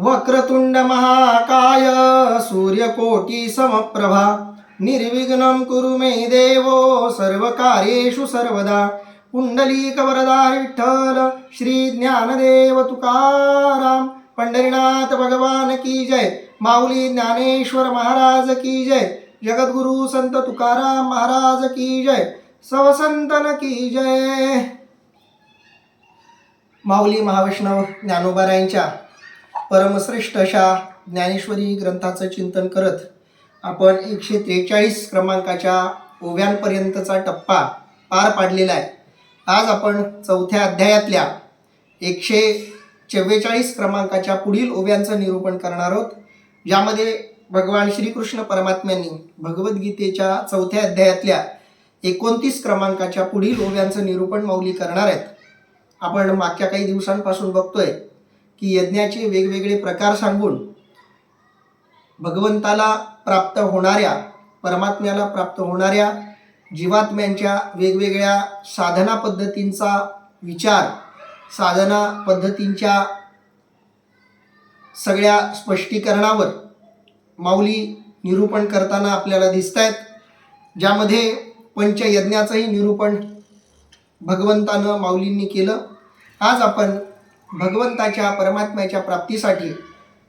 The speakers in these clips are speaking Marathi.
वक्रतुंड महाकाय सूर्यकोटि समप्रभा निर्विघ्नं कुरु मे देवो सर्वकार्येषु सर्वदा. पुंडलीकवरदार विठ्ठल श्री ज्ञानदेव तुकाराम. पंढरीनाथ भगवान की जय. माऊली ज्ञानेश्वर महाराज की जय. जगद्गुरु संत तुकाराम महाराज की जय. सवसंतन की जय. माऊली महावैष्णव ज्ञानोबारायांच्या परमश्रेष्ठ अशा ज्ञानेश्वरी ग्रंथाचं चिंतन करत आपण 143 क्रमांकाच्या ओव्यांपर्यंतचा टप्पा पार पाडलेला आहे. आज आपण 4थ्या अध्यायातल्या 144 क्रमांकाच्या पुढील ओव्यांचं निरूपण करणार आहोत, ज्यामध्ये भगवान श्रीकृष्ण परमात्म्यांनी भगवद्गीतेच्या 4थ्या अध्यायातल्या 29 क्रमांकाच्या पुढील ओव्यांचं निरूपण माऊली करणार आहेत. आपण मागच्या काही दिवसांपासून बघतोय की यज्ञाचे वेगवेगळे प्रकार सांगून भगवंताला प्राप्त होणाऱ्या, परमात्म्याला प्राप्त होणाऱ्या जीवात्म्यांच्या वेगवेगळ्या साधना पद्धतींचा विचार, साधना पद्धतींच्या सगळ्या स्पष्टीकरणावर माऊली निरूपण करताना आपल्याला दिसत आहेत, ज्यामध्ये पंचयज्ञाचंही निरूपण भगवंतानं माऊलींनी केलं. आज आपण भगवंताच्या परमात्म्याच्या प्राप्तीसाठी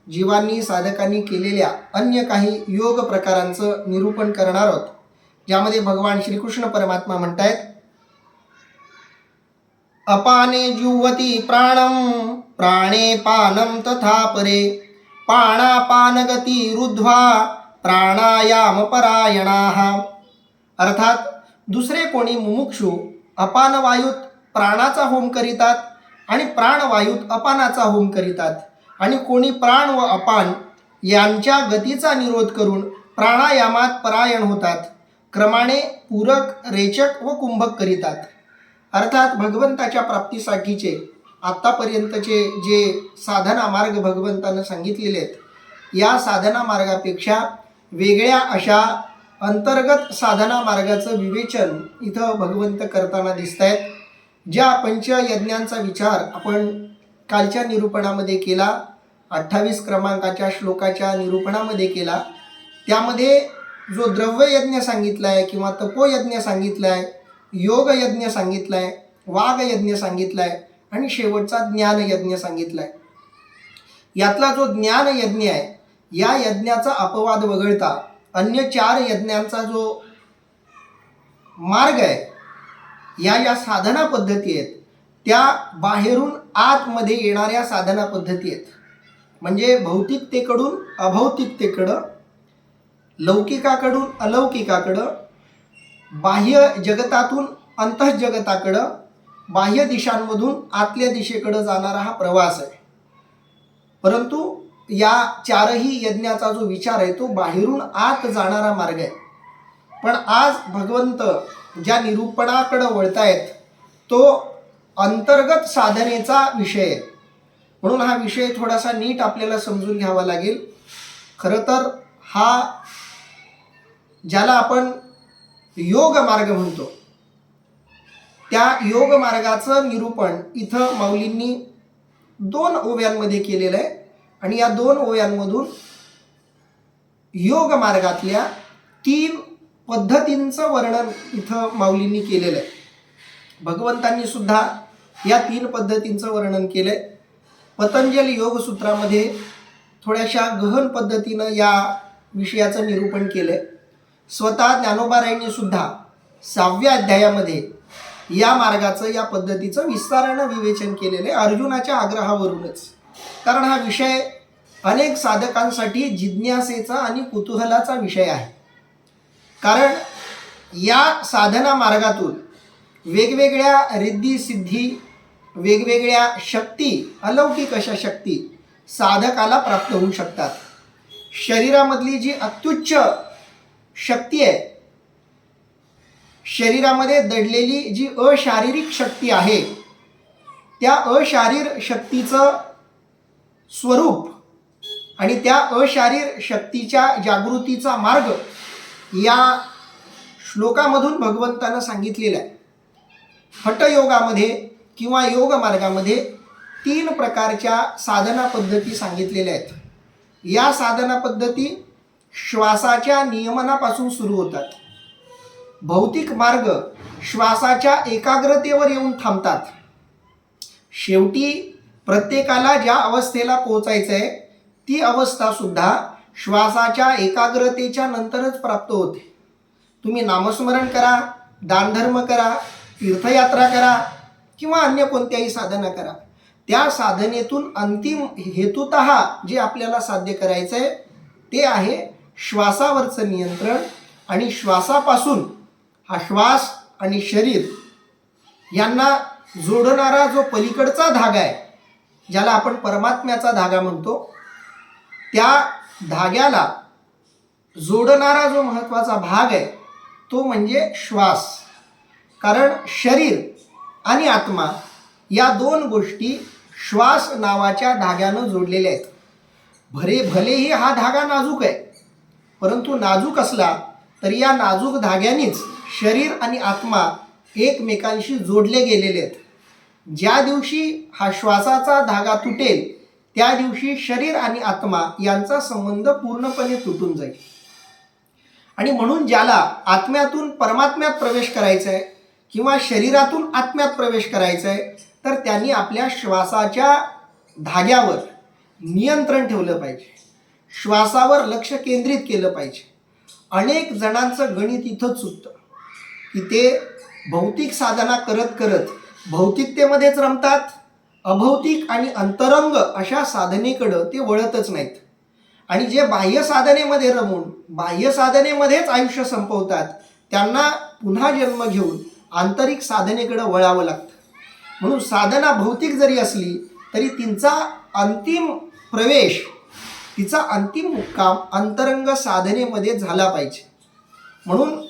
जीवांनी साधकांनी केलेल्या अन्य काही योग प्रकारांचं निरूपण करणार आहोत, ज्यामध्ये भगवान श्रीकृष्ण परमात्मा म्हणतायत, अपाने जुह्वति प्राणम प्राणे पानम तथा परे पाणापानगती रुद्ध्वा प्राणायाम परायणाः. अर्थात दुसरे कोणी मुमुक्षु अपान वायूत प्राणाचा होम करीतात आणि प्राणवायूत अपानाचा होम करीतात, आणि कोणी प्राण व अपान यांच्या गतीचा निरोध करून प्राणायामात परायण होतात, क्रमाने पूरक, रेचक व कुंभक करीतात. अर्थात भगवंताच्या प्राप्तीसाठीचे आत्तापर्यंतचे जे साधना मार्ग भगवंतानं सांगितलेले आहेत, या साधना मार्गापेक्षा वेगळ्या अशा अंतर्गत साधना मार्गाचं विवेचन इथं भगवंत करताना दिसत आहेत. ज्या पंचयज्ञांचा विचार आपण कालच्या निरूपणामध्ये केला, 28 क्रमांकाच्या श्लोकाच्या निरूपणामध्ये केला, त्यामध्ये जो द्रव्ययज्ञ सांगितला आहे किंवा तपोयज्ञ सांगितला आहे, योगयज्ञ सांगितला आहे, वागयज्ञ सांगितला आहे आणि शेवटचा ज्ञानयज्ञ सांगितला आहे. यातला जो ज्ञानयज्ञ आहे, या यज्ञाचा अपवाद वगळता अन्य 4 यज्ञांचा जो मार्ग आहे, या साधना पद्धती आहेत, त्या बाहेरून आतमध्ये येणाऱ्या साधना पद्धती आहेत. म्हणजे भौतिकतेकडून अभौतिकतेकडं, लौकिकाकडून अलौकिकाकडं, बाह्य जगतातून अंतःजगताकडं, बाह्य दिशांमधून आतल्या दिशेकडं जाणारा हा प्रवास आहे. परंतु या 4ही यज्ञाचा जो विचार आहे तो बाहेरून आत जाणारा मार्ग आहे. पण आज भगवंत ज्या निरूपणाकडे वळतायत तो अंतर्गत साधनेचा विषय आहे. म्हणून हा विषय थोडासा नीट आपल्याला समजून घ्यावा लागेल. खरं तर हा ज्याला आपण योग मार्ग म्हणतो, त्या योग मार्गाचं निरूपण इथं माऊलींनी 2 ओव्यांमध्ये केलेलं आहे, आणि या 2 ओव्यांमधून योग मार्गातल्या 3 पद्धतींचं वर्णन इथं माऊलींनी केलेलं आहे. भगवंतांनी सुद्धा या 3 पद्धतींचं वर्णन केलं आहे. पतंजली योगसूत्रामध्ये थोड्याशा गहन पद्धतीनं या विषयाचं निरूपण केलं आहे. स्वतः ज्ञानोबारायांनी सुद्धा 6व्या अध्यायामध्ये या मार्गाचं, या पद्धतीचं विस्तारानं विवेचन केलेलं आहे, अर्जुनाच्या आग्रहावरूनच. कारण हा विषय अनेक साधकांसाठी जिज्ञासेचा आणि कुतूहलाचा विषय आहे. कारण या साधना मार्गातून वेगवेगळ्या रिद्धी सिद्धी, वेगवेगळ्या शक्ती, अलौकिक अशा शक्ती साधकाला प्राप्त होऊ शकतात. शरीरामधली जी अत्युच्च शक्ती आहे, शरीरामध्ये दडलेली जी अशारीरिक शक्ती आहे, त्या अशारीर शक्तीचं स्वरूप आणि त्या अशारीर शक्तीच्या जागृतीचा मार्ग या श्लोकामधून भगवंतानं सांगितलेला आहे. हठयोगामध्ये किंवा योग मार्गामध्ये 3 प्रकारच्या साधना पद्धती सांगितलेल्या आहेत. या साधना पद्धती श्वासाच्या नियमनापासून सुरू होतात. भौतिक मार्ग श्वासाच्या एकाग्रतेवर येऊन थांबतात. शेवटी प्रत्येकाला ज्या अवस्थेला पोहोचायचं आहे ती अवस्था सुद्धा श्वासाच्या एकाग्रतेच्या नंतरच प्राप्त होते. तुम्ही नामस्मरण करा, दानधर्म करा, तीर्थयात्रा करा किंवा अन्य कोणत्याही साधना करा, त्या साधनेतून अंतिम हेतुतः जे आपल्याला साध्य करायचं आहे ते आहे श्वासावरचं नियंत्रण. आणि श्वासापासून हा श्वास आणि शरीर यांना जोडणारा जो पलीकडचा धागा आहे, ज्याला आपण परमात्म्याचा धागा म्हणतो, त्या धाग्याला जोडणारा जो महत्त्वाचा भाग आहे तो म्हणजे श्वास. कारण शरीर आणि आत्मा या 2 गोष्टी श्वास नावाच्या धाग्यानं जोडलेल्या आहेत. भलेही हा धागा नाजूक आहे, परंतु नाजूक असला तरी या नाजूक धाग्यानेच शरीर आणि आत्मा एकमेकांशी जोडले गेलेले आहेत. ज्या दिवशी हा श्वासाचा धागा तुटेल त्या दिवशी शरीर आणि आत्मा यांचा संबंध पूर्णपणे तुटून जाईल. आणि म्हणून ज्याला आत्म्यातून परमात्म्यात प्रवेश करायचा आहे किंवा शरीरातून आत्म्यात प्रवेश करायचा आहे तर त्यांनी आपल्या श्वासाच्या धाग्यावर नियंत्रण ठेवलं पाहिजे. श्वासावर लक्ष केंद्रित केलं पाहिजे. अनेक जणांचं गणित इथंच चुकतं की ते भौतिक साधना करत करत भौतिकतेमध्येच रमतात. अभौतिक आणि अंतरंग अशा साधनेकडं ते वळतच नाहीत. आणि जे बाह्य साधनेमध्ये रमून बाह्य साधनेमध्येच आयुष्य संपवतात त्यांना पुन्हा जन्म घेऊन आंतरिक साधनेकडं वळावं लागतं. म्हणून साधना भौतिक जरी असली तरी तिचा अंतिम प्रवेश, तिचा अंतिम मुक्काम अंतरंग साधनेमध्ये झाला पाहिजे. म्हणून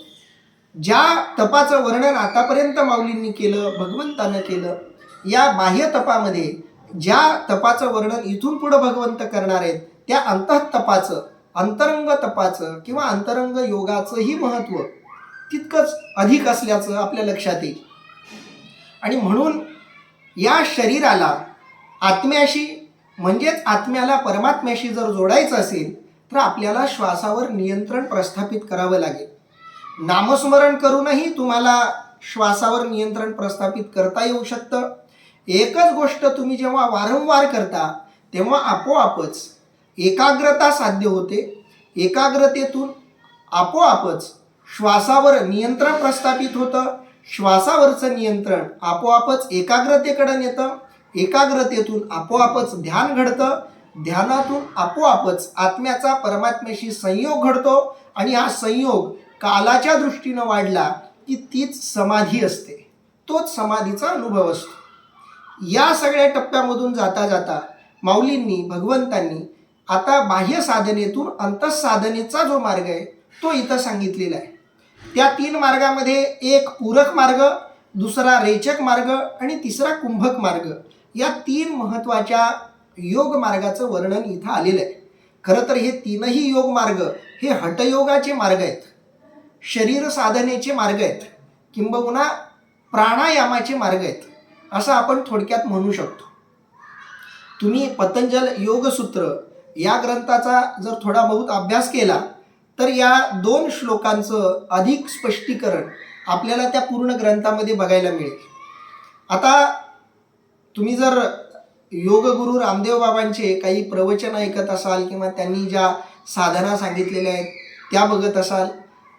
ज्या तपाचं वर्णन आतापर्यंत माऊलींनी केलं, भगवंतानं केलं, या बाह्य तपामध्ये ज्या तपाचं वर्णन इथून पुढं भगवंत करणार आहेत त्या अंतःतपाचं, अंतरंग तपाचं किंवा अंतरंग योगाचंही महत्त्व तितकंच अधिक असल्याचं आपल्या लक्षात येईल. आणि म्हणून या शरीराला आत्म्याशी म्हणजेच आत्म्याला परमात्म्याशी जर जोडायचं असेल तर आपल्याला श्वासावर नियंत्रण प्रस्थापित करावं लागेल. नामस्मरण करूनही तुम्हाला श्वासावर नियंत्रण प्रस्थापित करता येऊ शकतं. एकच गोष्ट तुम्ही जेव्हा वारंवार करता तेव्हा आपोआपच एकाग्रता साध्य होते. एकाग्रतेतून आपोआपच श्वासावर नियंत्रण प्रस्थापित होतं. श्वासावरचं नियंत्रण आपोआपच एकाग्रतेकडे नेतं. एकाग्रतेतून आपोआपच ध्यान घडतं. ध्यानातून आपोआपच आत्म्याचा परमात्म्याशी संयोग घडतो. आणि हा संयोग कालाच्या दृष्टीनं वाढला की तीच समाधी असते, तोच समाधीचा अनुभव असतो. या सगळ्या टप्प्यामधून जाता जाता माऊलींनी, भगवंतांनी आता बाह्य साधनेतून अंतःसाधनेचा जो मार्ग आहे तो इथं सांगितलेला आहे. त्या 3 मार्गामध्ये एक पूरक मार्ग, दुसरा रेचक मार्ग आणि तिसरा कुंभक मार्ग, या 3 महत्त्वाच्या योग मार्गाचं वर्णन इथं आलेलं आहे. खरं तर हे 3ही योग मार्ग हे हठयोगाचे मार्ग आहेत, शरीर साधनेचे मार्ग आहेत, किंबहुना प्राणायामाचे मार्ग आहेत, असं आपण थोडक्यात म्हणू शकतो. तुम्ही पतंजल योगसूत्र या ग्रंथाचा जर थोडा बहुत अभ्यास केला तर या 2 श्लोकांचं अधिक स्पष्टीकरण आपल्याला त्या पूर्ण ग्रंथामध्ये बघायला मिळेल. आता तुम्ही जर योगगुरू रामदेव बाबांचे काही प्रवचन ऐकत असाल किंवा त्यांनी ज्या साधना सांगितलेल्या आहेत त्या बघत असाल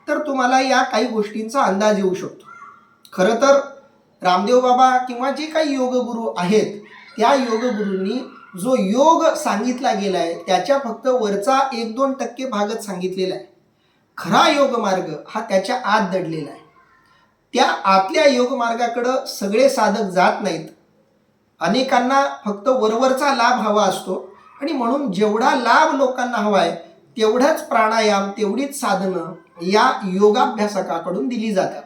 तर तुम्हाला या काही गोष्टींचा अंदाज येऊ शकतो. खरं तर रामदेव बाबा किंवा जे काही योगगुरू आहेत त्या योगगुरूंनी जो योग सांगितला गेला आहे त्याच्या फक्त वरचा 1-2% भागच सांगितलेला आहे. खरा योग मार्ग हा त्याच्या आत दडलेला आहे. त्या आतल्या योग मार्गाकडं सगळे साधक जात नाहीत. अनेकांना फक्त वरवरचा लाभ हवा असतो आणि म्हणून जेवढा लाभ लोकांना हवा आहे तेवढाच प्राणायाम, तेवढीच साधनं या योगाभ्यासकाकडून दिली जातात.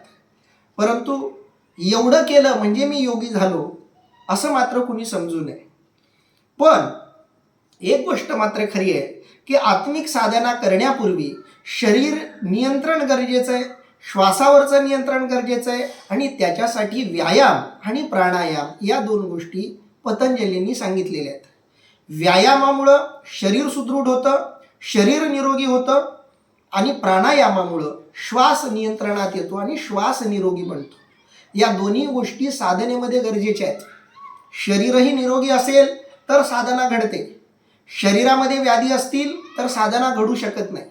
परंतु एवढं केलं म्हणजे मी योगी झालो असं मात्र कुणी समजू नये. पण एक गोष्ट मात्र खरी आहे की आत्मिक साधना करण्यापूर्वी शरीर नियंत्रण गरजेचं आहे, श्वासावरचं नियंत्रण गरजेचं आहे आणि त्याच्यासाठी व्यायाम आणि प्राणायाम या 2 गोष्टी पतंजलींनी सांगितलेले आहेत. व्यायामामुळं शरीर सुदृढ होतं, शरीर निरोगी होतं आणि प्राणायामामुळं श्वास नियंत्रणात येतो आणि श्वास निरोगी बनतो. या दोन्ही गोष्टी साधनेमध्ये गरजेच्या आहेत. शरीरही निरोगी असेल तर साधना घडते. शरीरामध्ये व्याधी असतील तर साधना घडू शकत नाही.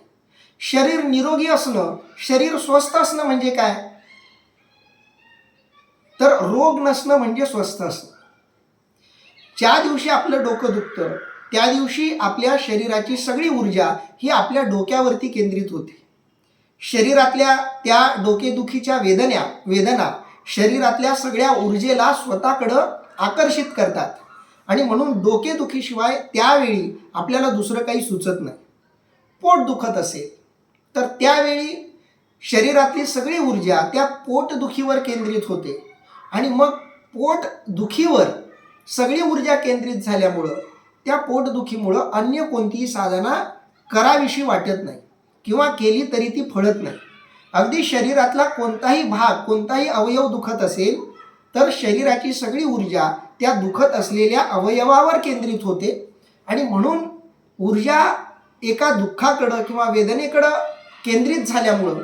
शरीर निरोगी असणं, शरीर स्वस्थ असणं म्हणजे काय? तर रोग नसणं म्हणजे स्वस्थ असणं. ज्या दिवशी आपलं डोकं दुखतं त्या दिवशी आपल्या शरीराची सगळी ऊर्जा ही आपल्या डोक्यावरती केंद्रित होते. शरीरातल्या त्या डोकेदुखीच्या वेदना शरीरातल्या सगळ्या ऊर्जेला स्वतःकडं आकर्षित करतात आणि म्हणून डोकेदुखीशिवाय त्यावेळी आपल्याला दुसरं काही सुचत नाही. पोट दुखत असेल तर त्यावेळी शरीरातली सगळी ऊर्जा त्या पोटदुखीवर केंद्रित होते आणि मग पोटदुखीवर सगळी ऊर्जा केंद्रित झाल्यामुळं त्या पोटदुखीमुळं अन्य कोणतीही साधना करावीशी वाटत नाही किंवा केली तरी ती फळत नाही. अगदी शरीरातला कोणताही भाग, कोणताही अवयव दुखत असेल तर शरीराची सगळी ऊर्जा त्या दुखत असलेल्या अवयवावर केंद्रित होते आणि म्हणून ऊर्जा एका दुःखाकडं किंवा वेदनेकडं केंद्रित झाल्यामुळं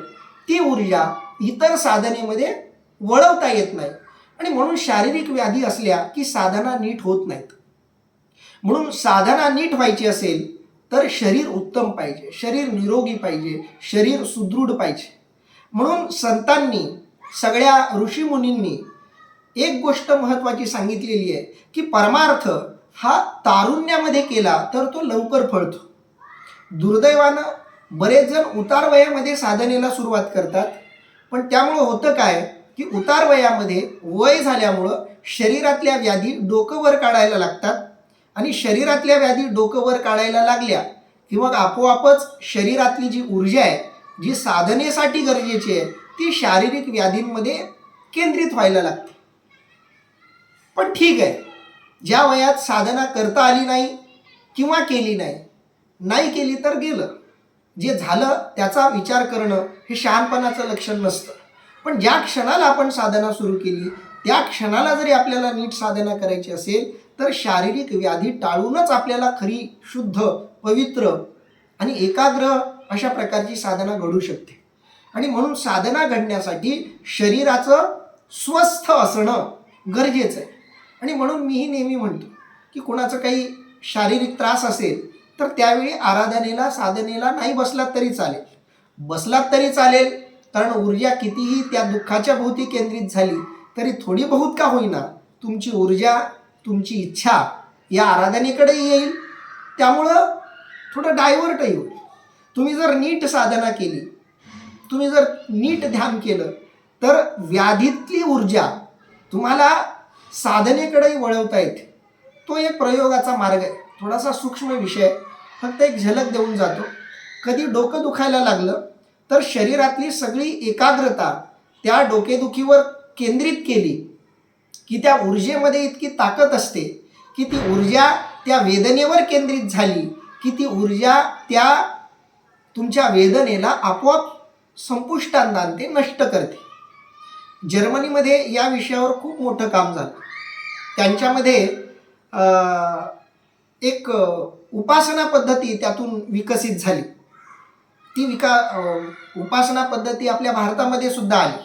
ती ऊर्जा इतर साधनेमध्ये वळवता येत नाही आणि म्हणून शारीरिक व्याधी असल्या की साधना नीट होत नाहीत. म्हणून साधना नीट व्हायची असेल तर शरीर उत्तम पाहिजे, शरीर निरोगी पाहिजे, शरीर सुदृढ पाहिजे. म्हणून संतांनी, सगळ्या ऋषीमुनींनी एक गोष्ट महत्त्वाची सांगितलेली आहे की परमार्थ हा तारुण्यामध्ये केला तर तो लवकर फळतो. दुर्दैवानं बरेच जण उतार वयामध्ये साधनेला सुरुवात करतात, पण त्यामुळं होतं काय की उतार वयामध्ये वय झाल्यामुळं शरीरातल्या व्याधी डोकं वर काढायला लागतात आणि शरीरातल्या व्याधी डोकं वर काढायला लागल्या की मग आपोआपच शरीरातली जी ऊर्जा आहे, जी साधनेसाठी गरजेची आहे, ती शारीरिक व्याधींमध्ये केंद्रित व्हायला लागते. पण ठीक आहे, ज्या वयात साधना करता आली नाही किंवा केली नाही केली तर गेलं. जे झालं त्याचा विचार करणं हे शहाणपणाचं लक्षण नसतं. पण ज्या क्षणाला आपण साधना सुरू केली त्या क्षणाला जरी आपल्याला नीट साधना करायची असेल तर शारीरिक व्याधी टाळूनच आपल्याला खरी, शुद्ध, पवित्र आणि एकाग्र अशा प्रकारची साधना घडू शकते. आणि म्हणून साधना घडण्यासाठी शरीराचं स्वस्थ असणं गरजेचं आहे. आणि म्हणून मीही नेहमी म्हणतो की कोणाचं काही शारीरिक त्रास असेल तर त्यावेळी आराधनेला, साधनेला नाही बसलात तरी चालेल. बसलात तरी चालेल, कारण ऊर्जा कितीही त्या दुःखाच्या भोवती केंद्रित झाली तरी थोडी बहुत का होईना तुमची ऊर्जा, तुमची इच्छा या आराधनेकडे येईल. त्यामुळं थोडं डायव्हर्टही होईल. तुम्ही जर नीट साधना केली, तुम्ही जर नीट ध्यान केलं तर व्याधीतली ऊर्जा तुम्हाला साधनेकडेही वळवता येते. तो एक प्रयोगाचा मार्ग आहे. थोडासा सूक्ष्म विषय, फक्त एक झलक देऊन जातो. कधी डोकं दुखायला लागलं तर शरीरातली सगळी एकाग्रता त्या डोकेदुखीवर केंद्रित केली की त्या ऊर्जेमध्ये इतकी ताकद असते की ती ऊर्जा त्या वेदनेवर केंद्रित झाली की ती ऊर्जा त्या तुमच्या वेदनेला आपोआप संपुष्टात आणते, नष्ट करते. जर्मनीमध्ये या विषयावर खूप मोठं काम झालं. त्यांच्यामध्ये एक उपासना पद्धती त्यातून विकसित झाली. ती उपासना पद्धती आपल्या भारतामध्ये सुद्धा आली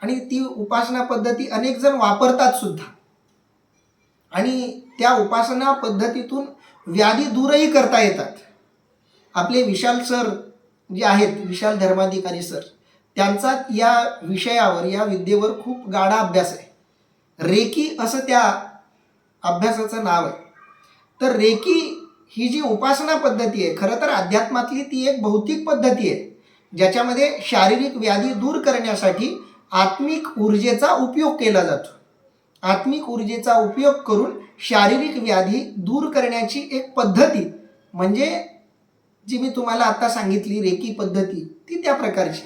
आणि ती उपासना पद्धती अनेक जण वापरतात सुद्धा. आणि त्या उपासना पद्धतीतून व्याधी दूरही करता येतात. आपले विशाल सर जे आहेत, विशाल धर्माधिकारी सर, त्यांचा या विषयावर, या विद्येवर खूप गाढा अभ्यास आहे. रेकी असं त्या अभ्यासाचं नाव आहे. तर रेकी ही जी उपासना पद्धती आहे, खरं तर अध्यात्मातली ती एक भौतिक पद्धती आहे ज्याच्यामध्ये शारीरिक व्याधी दूर करण्यासाठी आत्मिक ऊर्जेचा उपयोग केला जातो. आत्मिक ऊर्जेचा उपयोग करून शारीरिक व्याधी दूर करण्याची एक पद्धती म्हणजे जी मी तुम्हाला आता सांगितली रेकी पद्धती, ती त्या प्रकारची.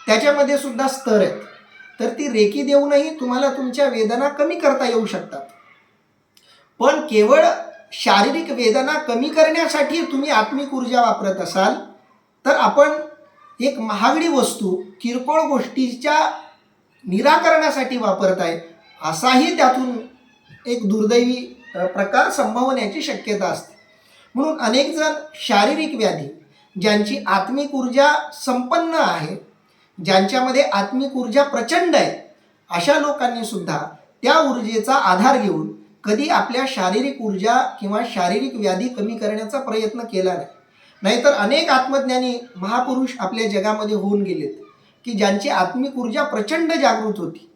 त्याच्यामध्ये सुद्धा स्तर आहेत. तर ती रेकी देऊनही तुम्हाला तुमच्या वेदना कमी करता येऊ शकतात. पण केवळ शारीरिक वेदना कमी करण्यासाठी तुम्ही आत्मिक ऊर्जा वापरत असाल तर आपण एक महागडी वस्तू किरकोळ गोष्टीच्या निराकरणासाठी वापरत आहे, असाही त्यातून एक दुर्दैवी प्रकार संभवण्याची शक्यता असते. म्हणून अनेक जण शारीरिक व्याधी, ज्यांची आत्मिक ऊर्जा संपन्न आहे, ज्यांच्यामध्ये आत्मिक ऊर्जा प्रचंड आहे, अशा लोकांनी सुद्धा त्या ऊर्जेचा आधार घेऊन कधी आपल्या शारीरिक ऊर्जा किंवा शारीरिक व्याधी कमी करण्याचा प्रयत्न केला नाही. नाहीतर अनेक आत्मज्ञानी महापुरुष आपल्या जगामध्ये होऊन गेलेत की ज्यांची आत्मिक ऊर्जा प्रचंड जागृत होती,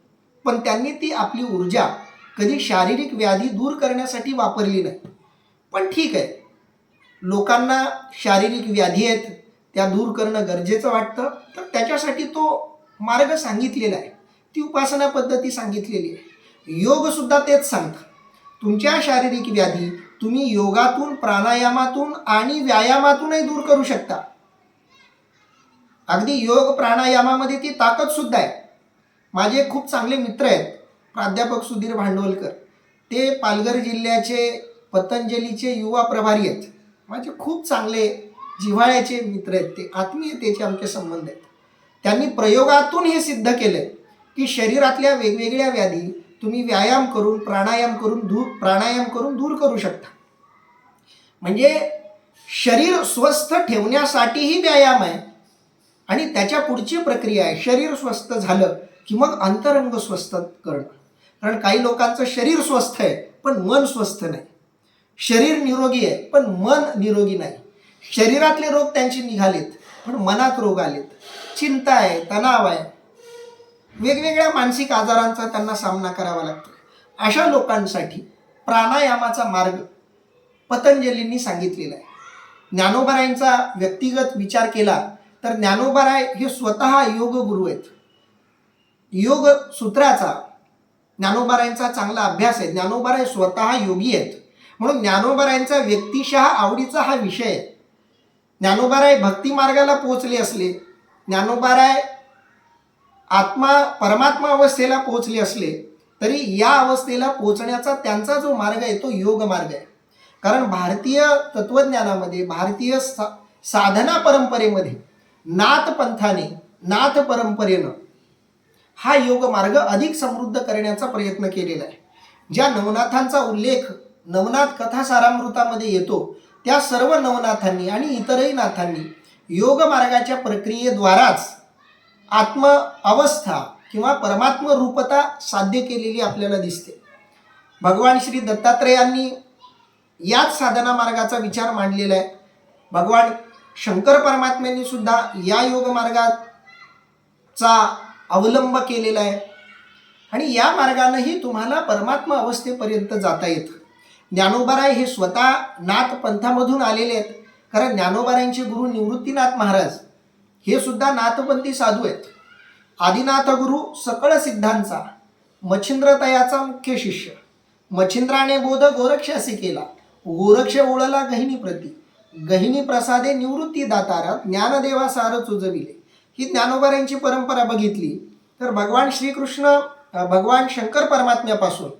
पण त्यांनी ती आपली ऊर्जा कधी शारीरिक व्याधी दूर करण्यासाठी वापरली नाही. पण ठीक आहे, लोकांना शारीरिक व्याधी आहेत, त्या दूर करणं गरजेचं वाटतं, तर त्याच्यासाठी तो मार्ग सांगितलेला आहे, ती उपासना पद्धती सांगितलेली आहे. योगसुद्धा तेच सांगतं. तुमच्या शारीरिक व्याधी तुम्ही योगातून, प्राणायामातून आणि व्यायामातूनही दूर करू शकता. अगदी योग प्राणायामामध्ये ती ताकद सुद्धा आहे. माझे खूप चांगले मित्र आहेत, प्राध्यापक सुधीर भांडवलकर. ते पालघर जिल्ह्याचे पतंजलीचे युवा प्रभारी आहेत. माझे खूप चांगले जिव्हाळ्याचे मित्र आहेत, ते आत्मीयतेचे आमचे संबंध आहेत. त्यांनी प्रयोगातून हे सिद्ध केलं की शरीरातल्या वेगवेगळ्या व्याधी तुम्ही व्यायाम करून, प्राणायाम करून दूर करू शकता. म्हणजे शरीर स्वस्थ ठेवण्यासाठीही व्यायाम आहे आणि त्याच्या पुढची प्रक्रिया आहे शरीर स्वस्थ झालं की मग अंतरंग स्वस्थ करणं. कारण काही लोकांचं शरीर स्वस्थ आहे पण मन स्वस्थ नाही, शरीर निरोगी आहे पण मन निरोगी नाही. शरीरातले रोग त्यांचे निघालेत पण मनात रोग आलेत, चिंता आहे, तणाव आहे, वेगवेगळ्या मानसिक आजारांचा त्यांना सामना करावा लागतो. अशा लोकांसाठी प्राणायामाचा मार्ग पतंजलींनी सांगितलेला आहे. ज्ञानोबारायांचा व्यक्तिगत विचार केला तर ज्ञानोबाराय हे स्वतः योग गुरु आहेत. योग सूत्राचा ज्ञानोबारायांचा चांगला अभ्यास आहे. ज्ञानोबाराय स्वतः योगी आहेत, म्हणून ज्ञानोबारायांचा व्यक्तिशः आवडीचा हा विषय आहे. ज्ञानोबाराय भक्ती मार्गाला पोहोचले असले, ज्ञानोबाराय परमात्मा अवस्थेला पोहोचले असले तरी या अवस्थेला पोहोचण्याचा त्यांचा जो मार्ग आहे तो योग मार्ग आहे. कारण भारतीय तत्वज्ञानामध्ये, भारतीय साधना परंपरेमध्ये नाथ परंपरेनं हा योग मार्ग अधिक समृद्ध करण्याचा प्रयत्न केलेला आहे. ज्या नवनाथांचा उल्लेख नवनाथ कथा सारामृतामध्ये येतो त्या सर्व नवनाथांनी आणि इतरही नाथांनी योग मार्गाच्या प्रक्रियेद्वाराच आत्म अवस्था किंवा परमात्म रूपता साध्य केलेली आपल्याला दिसते. भगवान श्री दत्तात्रेयांनी याच साधना मार्गाचा विचार मांडलेला आहे. भगवान शंकर परमात्म्यांनी सुद्धा या योग मार्गाचा अवलंब केलेला आहे आणि या मार्गानेही तुम्हाला परमात्मा अवस्थेपर्यंत जाता येतं. ज्ञानोबाराय हे स्वतः नाथ पंथामधून आलेले आहेत. कारण ज्ञानोबारायांचे गुरु निवृत्तीनाथ महाराज हे सुद्धा नाथपंथी साधू आहेत. आदिनाथ गुरु सकळ सिद्धांचा मच्छिंद्रतयाचा मुख्य शिष्य. मच्छिंद्राने बोध गोरक्षासी केला, गोरक्ष ओळला गहिनी प्रती, गहिनी प्रसादे निवृत्ती दातारा, ज्ञानदेवा सार चुजविले. ही ज्ञानोबारायांची परंपरा बघितली तर भगवान श्रीकृष्ण, भगवान शंकर परमात्म्यापासून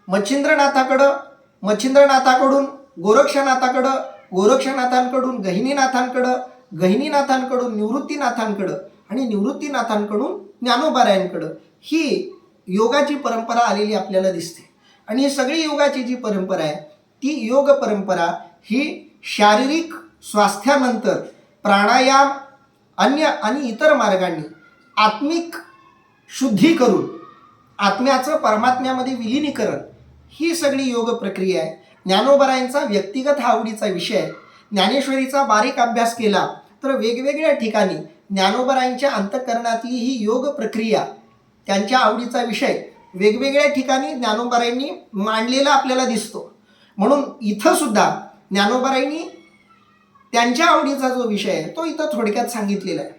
मच्छिंद्रनाथाकडून गोरक्षनाथाकडं, गोरक्षनाथांकडून गहिनीनाथांकडं, गहिनीनाथांकडून निवृत्तीनाथांकडं आणि निवृत्तीनाथांकडून ज्ञानोबारायांकडं ही योगाची परंपरा आलेली आपल्याला दिसते. आणि ही सगळी योगाची जी परंपरा आहे ती योग परंपरा ही शारीरिक स्वास्थ्यानंतर प्राणायाम अन्य आणि इतर मार्गांनी आत्मिक शुद्धी करून आत्म्याचं परमात्म्यामध्ये विलिनीकरण ही सगळी योग प्रक्रिया आहे. ज्ञानोबारायांचा व्यक्तिगत हा आवडीचा विषय आहे. ज्ञानेश्वरीचा बारीक अभ्यास केला तर वेगवेगळ्या ठिकाणी ज्ञानोबारायांच्या अंतःकरणातली ही योग प्रक्रिया, त्यांच्या आवडीचा विषय वेगवेगळ्या ठिकाणी ज्ञानोबारायांनी मांडलेला आपल्याला दिसतो. म्हणून इथं सुद्धा ज्ञानोबारायांनी त्यांच्या आवडीचा जो विषय आहे तो इथं थोडक्यात सांगितलेला आहे.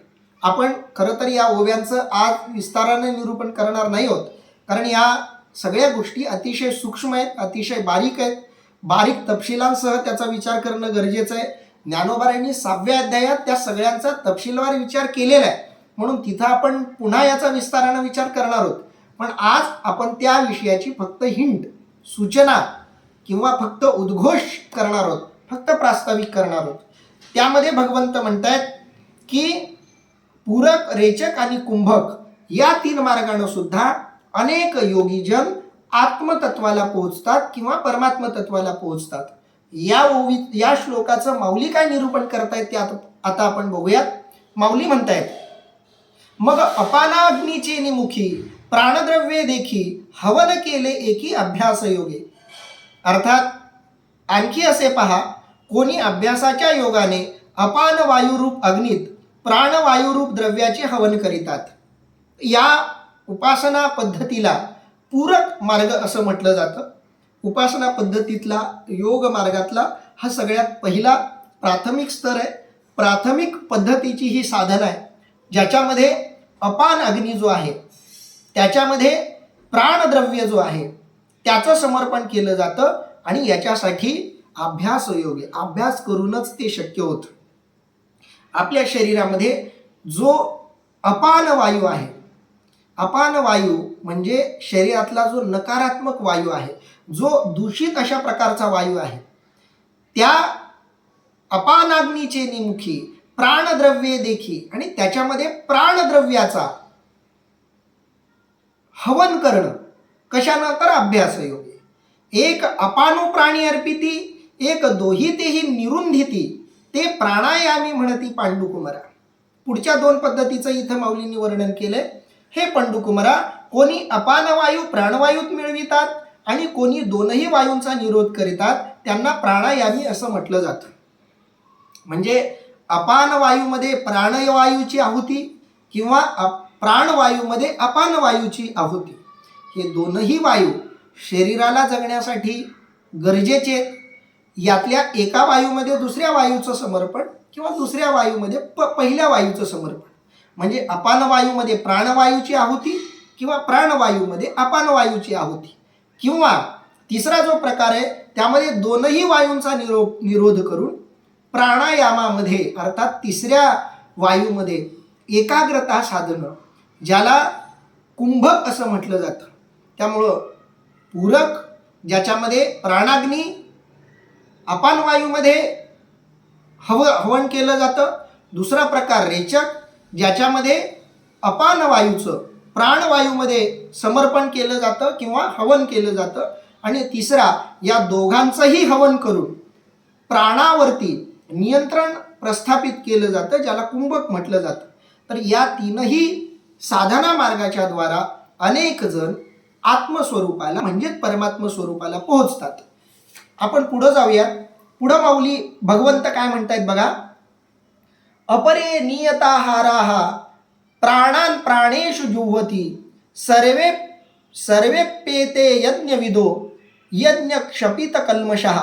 आपण खरं तर या ओव्यांचं आज विस्ताराने निरूपण करणार नाही आहोत, कारण या सगळ्या गोष्टी अतिशय सूक्ष्म आहेत, अतिशय बारीक आहेत. बारीक तपशिलांसह त्याचा विचार करणं गरजेचं आहे. ज्ञानोबारायांनी 6व्या अध्यायात त्या सगळ्यांचा तपशीलवार विचार केलेला आहे, म्हणून तिथं आपण पुन्हा याचा विस्ताराने विचार करणार आहोत. पण आज आपण त्या विषयाची फक्त हिंट, सूचना किंवा फक्त उद्घोष करणार आहोत, फक्त प्रास्ताविक करणार आहोत. त्यामध्ये भगवंत म्हणतायत की पूरक, रेचक आणि कुंभक या 3 मार्गानं सुद्धा अनेक योगीजन आत्मतत्वाला पोहोचतात किंवा परमात्म तत्वाला पोहोचतात. या श्लोकाचं माऊली काय निरूपण करतायत ते आता आपण बघूयात. माऊली म्हणतायत, मग अपानाग्नीचे निमुखी प्राणद्रव्ये देखी हवन केले एकी अभ्यास योगे. अर्थात आणखी असे पहा, कोणी अभ्यासाच्या योगाने अपान वायुरूप अग्नीत प्राणवायुरूप द्रव्याचे हवन करीतात. या उपासना पद्धतीला पूरक मार्ग असं म्हटलं जातं. उपासना पद्धतीतला योग मार्गातला हा सगळ्यात पहिला प्राथमिक स्तर आहे. प्राथमिक पद्धतीची ही साधना आहे, ज्याच्यामध्ये अपान अग्नी जो आहे, त्याच्यामध्ये प्राणद्रव्य जो आहे त्याचं समर्पण केलं जातं आणि याच्यासाठी अभ्यास योग आहे. अभ्यास करूनच ते शक्य होतं. आपल्या शरीरामध्ये जो अपान वायू आहे, अपान वायू म्हणजे शरीरातला जो नकारात्मक वायू आहे, जो दूषित अशा प्रकारचा वायू आहे, त्या अपानाग्नीचे निमुखी प्राणद्रव्ये देखी आणि त्याच्यामध्ये प्राणद्रव्याचा हवन करणं कशानं, तर अभ्यास योगे. एक अपानो प्राणी अर्पिती एक दोहितेही निरुंधिती ते प्राणायामी म्हणती पांडुकुमारा. पुढच्या दोन पद्धतीचं इथं माऊलींनी वर्णन केलंय. हे पांडुकुमारा, कोणी अपान वायू प्राणवायूत मिळवितात आणि कोणी दोनही वायूंचा निरोध करीतात, त्यांना प्राणायामी असं म्हटलं जातं. म्हणजे अपान वायूमध्ये प्राणवायूची आहुती किंवा प्राणवायूमध्ये अपान वायूची आहुती, हे दोनही वायू शरीराला जगण्यासाठी गरजेचे. यातल्या एका वायूमध्ये दुसऱ्या वायूचं समर्पण किंवा दुसऱ्या वायूमध्ये पहिल्या वायूचं समर्पण, म्हणजे अपान वायूमध्ये प्राणवायूची आहुती किंवा प्राणवायूमध्ये अपान वायूची आहुती, किंवा तिसरा जो प्रकार आहे त्यामध्ये दोनही वायूंचा निरोध करून प्राणायामामध्ये अर्थात तिसऱ्या वायूमध्ये एकाग्रता साधणं, ज्याला कुंभक असं म्हटलं जातं. त्यामुळं पूरक ज्याच्यामध्ये प्राणाग्नी अपान वायूमध्ये हवन केलं जातं. दुसरा प्रकार रेचक, ज्याच्यामध्ये अपान वायूचं प्राणवायूमध्ये समर्पण केलं जातं किंवा हवन केलं जातं. आणि तिसरा, या दोघांचंही हवन करून प्राणावरती नियंत्रण प्रस्थापित केलं जातं, ज्याला कुंभक म्हटलं जातं. तर या तीनही साधना मार्गाच्या द्वारा अनेक जण आत्मस्वरूपाला म्हणजेच परमात्म स्वरूपाला पोहोचतात. आपण पुढं जाऊया. पुढं माऊली भगवंत काय म्हणतायत बघा. अपरे नियताहाराः प्राणान प्राणेषु जुह्वति सर्वेप्येते यज्ञविदो यज्ञ क्षपित कल्मषः.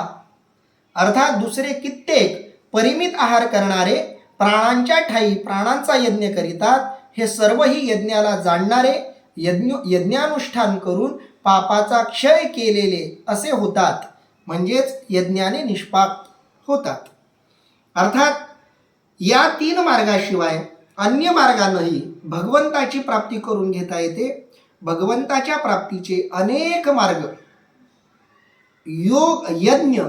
अर्थात दुसरे कित्येक परिमित आहार करणारे प्राणांच्या ठाई प्राणांचा यज्ञ करीतात. हे सर्वही यज्ञाला जाणणारे यज्ञानुष्ठान करून पापाचा क्षय केलेले असे होतात, म्हणजेच यज्ञाने निष्पाप होतात. अर्थात या तीन मार्गाशिवाय अन्य मार्गानेही भगवंताची प्राप्ती करून घेता येते. भगवंताच्या प्राप्तीचे अनेक मार्ग योग यज्ञ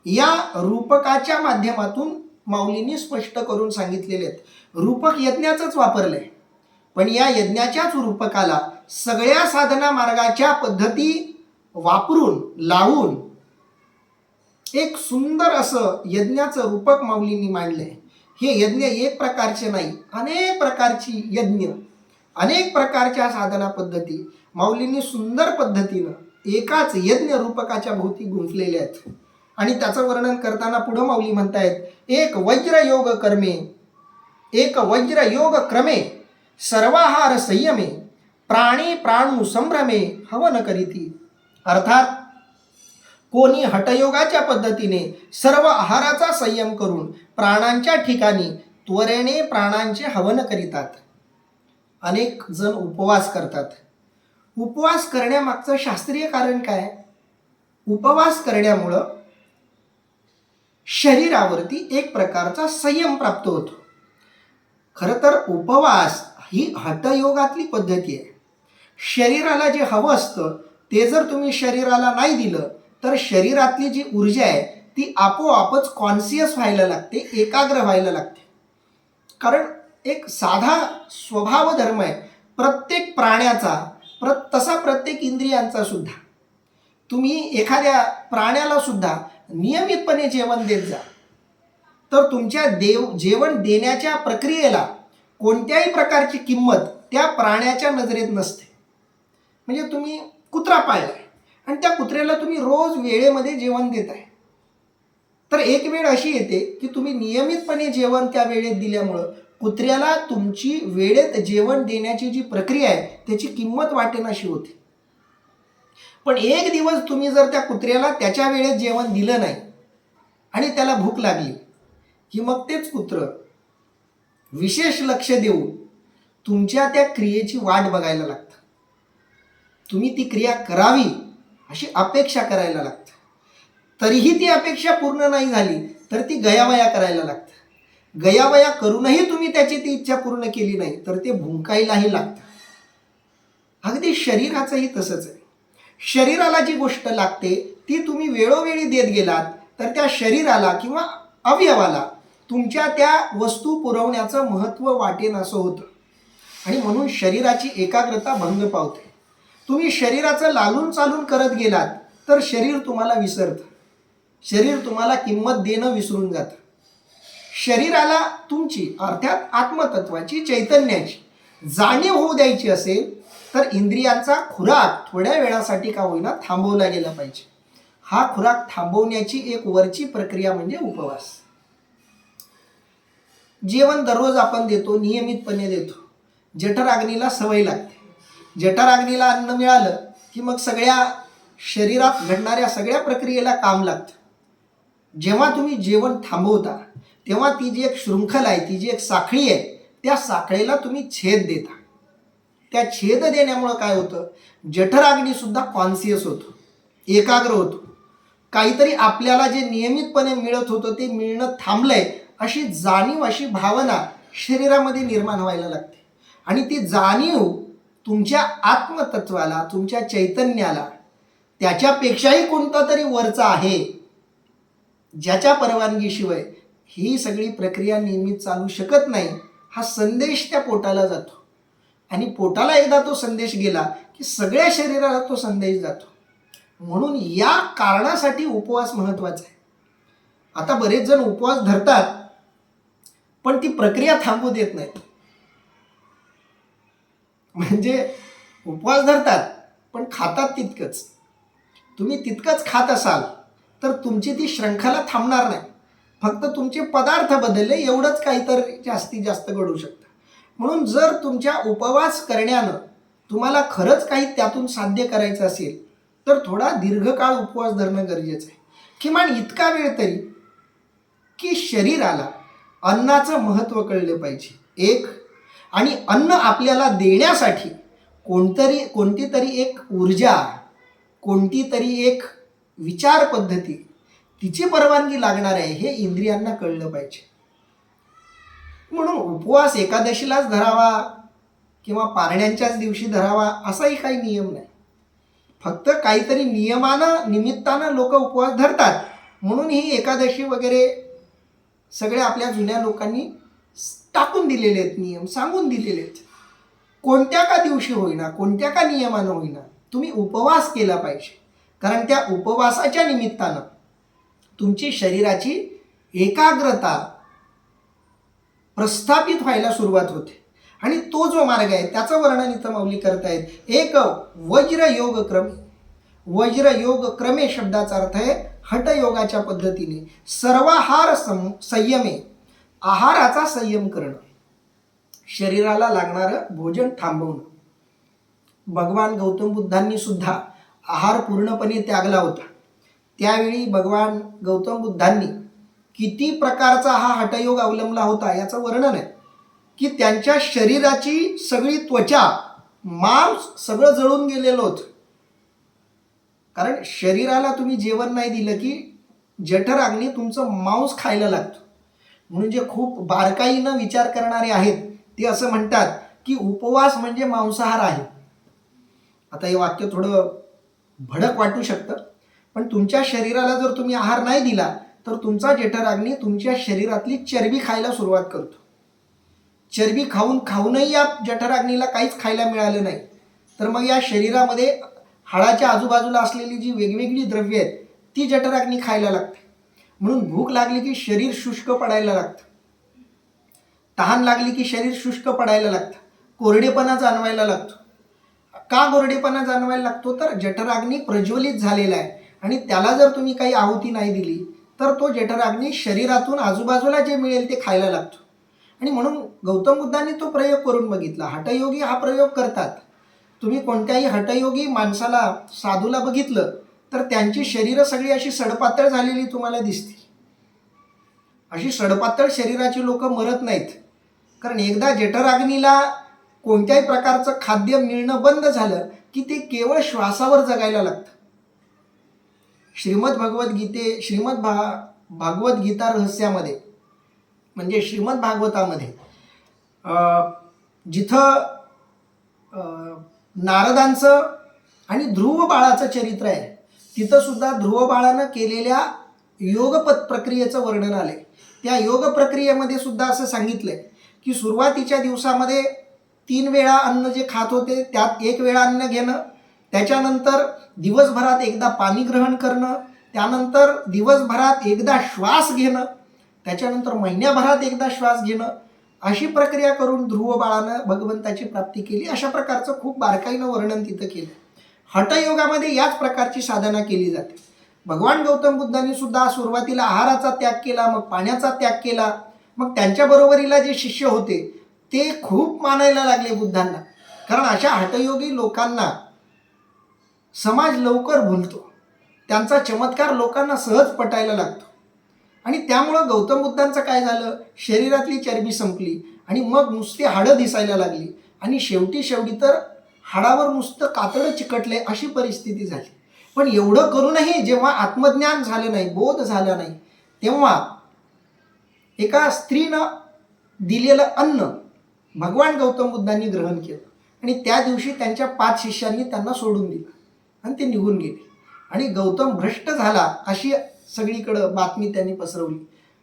या रूपकाच्या माध्यमातून माऊलींनी स्पष्ट करून सांगितलेले आहेत. रूपक यज्ञाचंच वापरलंय, पण या यज्ञाच्याच रूपकाला सगळ्या साधना मार्गाच्या पद्धती वापरून लावून एक सुंदर असं यज्ञाचं रूपक माऊलींनी मांडलंय. हे यज्ञ एक प्रकारचे नाही, अनेक प्रकारची यज्ञ, अनेक प्रकारच्या साधना पद्धती माऊलींनी सुंदर पद्धतीनं एकाच यज्ञ रूपकाच्या भोवती गुंफलेल्या आहेत. आणि त्याचं वर्णन करताना पुढं माऊली म्हणतायत, एक वज्र योग क्रमे सर्वाहार संयमे प्राणी प्राणू संभ्रमे हवन करीती. अर्थात कोणी हठयोगाच्या पद्धतीने सर्व आहाराचा संयम करून प्राणांच्या ठिकाणी त्वरेने प्राणांचे हवन करीतात. अनेक जण उपवास करतात. उपवास करण्यामागचं शास्त्रीय कारण काय? उपवास करण्यामुळं शरीरावरती एक प्रकारचा संयम प्राप्त होतो. खरं तर उपवास ही हठयोगातली पद्धती आहे. शरीराला जे हवं असतं ते जर तुम्ही शरीराला नाही दिलं तर शरीरातली जी ऊर्जा आहे ती आपोआपच कॉन्शियस व्हायला लागते, एकाग्र व्हायला लागते. कारण एक साधा स्वभाव धर्म आहे प्रत्येक प्राण्याचा, तसा प्रत्येक इंद्रियांचा सुद्धा. तुम्ही एखाद्या प्राण्याला सुद्धा नियमितपणे जेवण देत जा, तर तुमच्या जेवण देण्याच्या प्रक्रियेला कोणत्याही प्रकारची किंमत त्या प्राण्याच्या नजरेत नसते. म्हणजे तुम्ही कुत्रा पाळलाय आणि त्या कुत्र्याला तुम्ही रोज वेळेमध्ये जेवण देताय, तर एक वेळ अशी येते की तुम्ही नियमितपणे जेवण त्या वेळेत दिल्यामुळं कुत्र्याला तुमची वेळेत जेवण देण्याची जी प्रक्रिया आहे त्याची किंमत वाटेनाशी होते. पण एक दिवस तुम्ही जर त्या कुत्र्याला त्याच्या वेळेत जेवण दिलं नाही आणि त्याला भूक लागली की मग तेच कुत्रं विशेष लक्ष देऊन तुमच्या त्या क्रियेची वाट बघायला लागतं. तुम्ही ती क्रिया करावी अशी अपेक्षा करायला लागतं. तरीही ती अपेक्षा पूर्ण नाही झाली तर ती गयावया करायला लागतं. गयावया करूनही तुम्ही त्याची ती इच्छा पूर्ण केली नाही तर ते भुंकायलाही लागतं. अगदी शरीराचंही तसंच आहे. शरीराला जी गोष्ट लागते ती तुम्ही वेळोवेळी देत गेलात तर त्या शरीराला किंवा अवयवाला तुमच्या त्या वस्तू पुरवण्याचं महत्त्व वाटेन असं होतं आणि म्हणून शरीराची एकाग्रता भंग पावते. तुम्ही शरीराचं लालून चालून करत गेलात तर शरीर तुम्हाला विसरतं. शरीर तुम्हाला किंमत देणं विसरून जातं. शरीराला तुमची अर्थात आत्मतत्वाची, चैतन्याची जाणीव होऊ द्यायची असेल तर इंद्रियांचा खुराक थोड्या वेळासाठी का होईना थांबवला गेला पाहिजे. हा खुराक थांबवण्याची एक वरची प्रक्रिया म्हणजे उपवास. जेवण दररोज आपण देतो, नियमितपणे देतो. जठराग्नीला सवय लागते. जठराग्नीला अन्न मिळालं की मग सगळ्या शरीरात घडणाऱ्या सगळ्या प्रक्रियेला काम लागतं. जेव्हा तुम्ही जेवण थांबवता तेव्हा ती जी एक शृंखला आहे, ती जी एक साखळी आहे, त्या साखळीला तुम्ही छेद देता. त्या छेद देण्यामुळं काय होतं, जठराग्नीसुद्धा कॉन्शियस होतो, एकाग्र होतो. काहीतरी आपल्याला जे नियमितपणे मिळत होतं ते मिळणं थांबलंय अशी जाणीव, अशी भावना शरीरामध्ये निर्माण व्हायला लागते. आणि ती जाणीव तुमच्या आत्मतत्वाला, तुमच्या चैतन्याला त्याच्यापेक्षाही कोणता तरी वरचा आहे ज्याच्या परवानगीशिवाय ही सगळी प्रक्रिया नियमित चालू शकत नाही, हा संदेश त्या पोटाला जातो. आणि पोटाला एकदा तो संदेश गेला की सगळ्या शरीराला तो संदेश जातो. म्हणून या कारणासाठी उपवास महत्त्वाचा आहे. आता बरेच जण उपवास धरतात पण ती प्रक्रिया थांबू देत नाहीत. म्हणजे उपवास धरतात पण खातात तितकंच. तुम्ही तितकंच खात असाल तर तुमची ती शृंखला थांबणार नाही. फक्त तुमचे पदार्थ बदलले एवढंच काहीतरी जास्तीत जास्त घडू शकतं. म्हणून जर तुमच्या उपवास करण्यानं तुम्हाला खरंच काही त्यातून साध्य करायचं असेल तर थोडा दीर्घकाळ उपवास धरणं गरजेचं आहे. किमान इतका वेळ तरी की शरीराला अन्नाचं महत्त्व कळलं पाहिजे एक, आणि अन्न आपल्याला देण्यासाठी कोणती तरी एक ऊर्जा, कोणती तरी एक विचार पद्धती, तिची परवानगी लागणार आहे हे इंद्रियांना कळलं पाहिजे. म्हणून उपवास एकादशीलाच धरावा किंवा पारण्यांच्याच दिवशी धरावा असाही काही नियम नाही. फक्त काहीतरी नियमानं, निमित्तानं लोक उपवास धरतात म्हणून ही एकादशी वगैरे सगळे आपल्या जुन्या लोकांनी टाकून दिलेले आहेत, नियम सांगून दिलेले आहेत. कोणत्या का दिवशी होईना, कोणत्या का नियमानं होईना तुम्ही उपवास केला पाहिजे. कारण त्या उपवासाच्या निमित्तानं तुमची शरीराची एकाग्रता प्रस्थापित व्हायला सुरुवात होते. आणि तो जो मार्ग आहे त्याचं वर्णन इथं माऊली करतायत. एक वज्र योग क्रमे. वज्र योग क्रमे शब्दाचा अर्थ आहे हठयोगाच्या पद्धतीने सर्वाहार संयमे, आहाराचा संयम करणं, शरीराला लागणारं भोजन थांबवणं. भगवान गौतम बुद्धांनी सुद्धा आहार पूर्णपणे त्यागला होता. त्यावेळी भगवान गौतम बुद्धांनी किती प्रकारचा हा हठयोग अवलंबला होता याचं वर्णन आहे की त्यांच्या शरीराची सगळी त्वचा, मांस सगळं जळून गेलेलं होतं. कारण शरीराला तुम्ही जेवण नाही दिलं की जठराग्नी तुमचं मांस खायला लागतं. म्हणून जे खूप बारकाईनं विचार करणारे आहेत ते असं म्हणतात की उपवास म्हणजे मांसाहार आहे. आता हे वाक्य थोडं भडक वाटू शकतं, पण तुमच्या शरीराला जर तुम्ही आहार नाही दिला तर तुमचा जठराग्नी तुमच्या शरीरातली चरबी खायला सुरुवात करतो. चरबी खाऊनही या जठराग्नीला काहीच खायला मिळालं नाही तर मग या शरीरामध्ये हाडाच्या आजूबाजूला असलेली जी वेगवेगळी द्रव्ये आहेत ती जठराग्नी खायला लागते. म्हणून भूक लागली की शरीर शुष्क पडायला लागतं, तहान लागली की शरीर शुष्क पडायला लागतं, कोरडेपणा जाणवायला लागतो. का कोरडेपणा जाणवायला लागतो? तर जठराग्नी प्रज्वलित झालेला आहे आणि त्याला जर तुम्ही काही आहुती नाही दिली तर तो जठराग्नी शरीरातून आजूबाजूला जे मिळेल ते खायला लागतो. आणि म्हणून गौतम बुद्धांनी तो प्रयोग करून बघितला. हठयोगी हा प्रयोग करतात. तुम्ही कोणत्याही हठयोगी माणसाला, साधूला बघितलं तर त्यांची शरीरं सगळी अशी सडपातळ झालेली तुम्हाला दिसतील. अशी सडपातळ शरीराची लोक मरत नाहीत, कारण एकदा जठराग्नीला कोणत्याही प्रकारचं खाद्य मिळणं बंद झालं की ते केवळ श्वासावर जगायला लागतं. भागवत गीता रहस्यामध्ये म्हणजे श्रीमद भागवतामध्ये जिथं नारदांचं आणि ध्रुव बाळाचं चरित्र आहे, तिथं सुद्धा ध्रुव बाळानं केलेल्या योगपत प्रक्रियेचं वर्णन आलंय. त्या योग प्रक्रियेमध्ये सुद्धा असं सांगितलंय की सुरुवातीच्या दिवसामध्ये 3 वेळा अन्न जे खात होते त्यात 1 वेळा अन्न घेणं, त्याच्यानंतर दिवसभरात एकदा पाणी ग्रहण करणं, त्यानंतर दिवसभरात एकदा श्वास घेणं, त्याच्यानंतर महिन्याभरात एकदा श्वास घेणं, अशी प्रक्रिया करून ध्रुव बाळानं भगवंताची प्राप्ती केली. अशा प्रकारचं खूप बारकाईनं वर्णन तिथं केलं. हठयोगामध्ये याच प्रकारची साधना केली जाते. भगवान गौतम बुद्धांनी सुद्धा सुरुवातीला आहाराचा त्याग केला, मग पाण्याचा त्याग केला. मग त्यांच्या बरोबरीला जे शिष्य होते ते खूप मानायला लागले बुद्धांना, कारण अशा हठयोगी लोकांना समाज लवकर भुलतो, त्यांचा चमत्कार लोकांना सहज पटायला लागतो. आणि त्यामुळं गौतम बुद्धांचं काय झालं, शरीरातली चरबी संपली आणि मग नुसती हाडं दिसायला लागली आणि शेवटी तर हाडावर नुसतं कातडं चिकटले अशी परिस्थिती झाली. पण एवढं करूनही जेव्हा आत्मज्ञान झालं नाही, बोध झाला नाही, तेव्हा एका स्त्रीनं दिलेलं अन्न भगवान गौतम बुद्धांनी ग्रहण केलं आणि त्या दिवशी त्यांच्या 5 शिष्यांनी त्यांना सोडून दिलं आणि ते निघून गेले आणि गौतम भ्रष्ट झाला अशी सगळीकडं बातमी त्यांनी पसरवली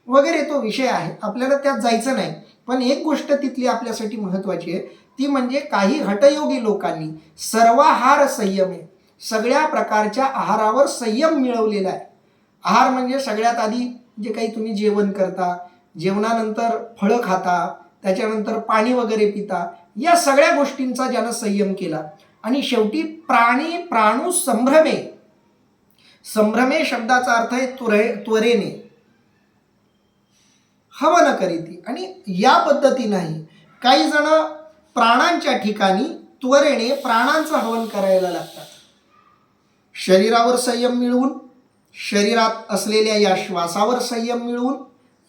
वगैरे. तो विषय आहे, आपल्याला त्यात जायचं नाही. पण एक गोष्ट तिथली आपल्यासाठी महत्त्वाची आहे, ती म्हणजे काही हठयोगी लोकांनी सर्वाहार संयम आहे, सगळ्या प्रकारच्या आहारावर संयम मिळवलेला आहे. आहार म्हणजे सगळ्यात आधी जे काही तुम्ही जेवण करता, जेवणानंतर फळं खाता, त्याच्यानंतर पाणी वगैरे पिता, या सगळ्या गोष्टींचा ज्यानं संयम केला. आणि शेवटी प्राणू संभ्रमे, संभ्रमे शब्दाचा अर्थ आहे त्वरेने हवन करीती. आणि या पद्धतीनेही काही जण प्राणांच्या ठिकाणी त्वरेने प्राणांचं हवन करायला लागतात. शरीरावर संयम मिळवून, शरीरात असलेल्या या श्वासावर संयम मिळवून,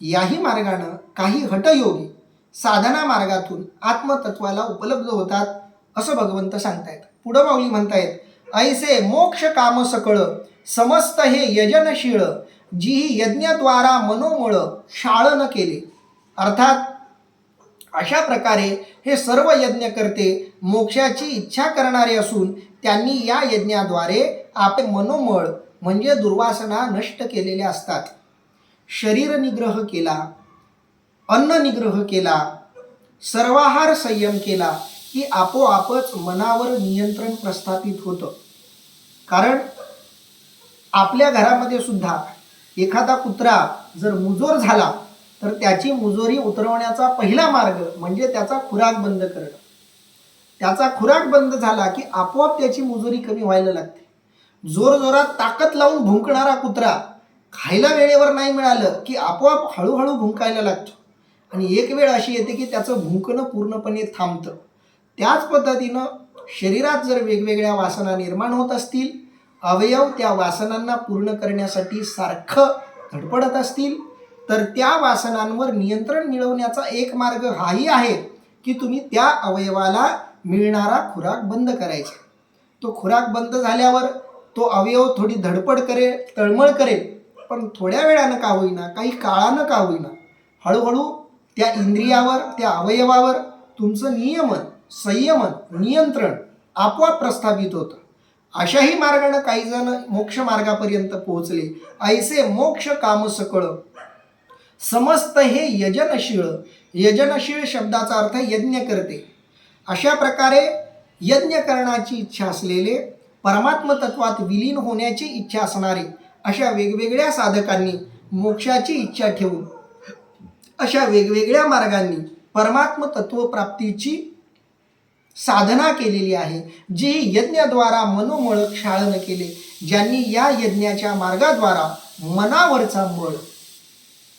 याही मार्गानं काही हठयोगी साधना मार्गातून आत्मतत्वाला उपलब्ध होतात असं भगवंत सांगतायत. पुढं माऊली म्हणतायत, ऐसे मोक्ष काम सकळ समस्त हे यजनशीळ जी यज्ञद्वारा मनोमळ शाळन केले. अर्थात अशा प्रकारे हे सर्व यज्ञ करते मोक्षाची इच्छा करणारे असून त्यांनी या यज्ञाद्वारे आपले मनोमळ म्हणजे दुर्वासना नष्ट केलेल्या असतात. शरीर निग्रह केला, अन्न निग्रह केला, सर्वाहार संयम केला की आपोआपच मनावर नियंत्रण प्रस्थापित होतं. कारण आपल्या घरामध्ये सुद्धा एखादा कुत्रा जर मुजोर झाला तर त्याची मुजोरी उतरवण्याचा पहिला मार्ग म्हणजे त्याचा खुराक बंद करणं. त्याचा खुराक बंद झाला की आपोआप त्याची मुजोरी कमी व्हायला लागते. जोरजोरात ताकद लावून भुंकणारा कुत्रा खायला वेळेवर नाही मिळालं की आपोआप हळूहळू भुंकायला लागतो आणि एक वेळ अशी येते की त्याचं भुंकणं पूर्णपणे थांबतं. त्याच पद्धतीनं शरीरात जर वेगवेगळ्या वासना निर्माण होत असतील, अवयव त्या वासनांना पूर्ण करण्यासाठी सारखं धडपडत असतील, तर त्या वासनांवर नियंत्रण मिळवण्याचा एक मार्ग हाही आहे की तुम्ही त्या अवयवाला मिळणारा खुराक बंद करायचा. तो खुराक बंद झाल्यावर तो अवयव थोडी धडपड करेल, तळमळ करेल, पण थोड्या वेळानं का होईना, काही काळानं का होईना, हळूहळू त्या इंद्रियावर, त्या अवयवावर तुमचं नियमन, संयमन, नियंत्रण आपोआप प्रस्थापित होतं. अशाही मार्गानं काही जण मोक्ष मार्गापर्यंत पोहोचले. ऐसे मोक्ष काम सकळ समस्त हे यजनशीळ, यजनशीळ शब्दाचा अर्थ यज्ञ करते. अशा प्रकारे यज्ञ करण्याची इच्छा असलेले परमात्म तत्वात विलीन होण्याची इच्छा असणारे अशा वेगवेगळ्या साधकांनी मोक्षाची इच्छा ठेवून अशा वेगवेगळ्या मार्गांनी परमात्म तत्व प्राप्तीची साधना केलेली आहे. जे यज्ञाद्वारा मनोमळ क्षालन केले, ज्यांनी या यज्ञाच्या मार्गाद्वारा मनावरचा मळ,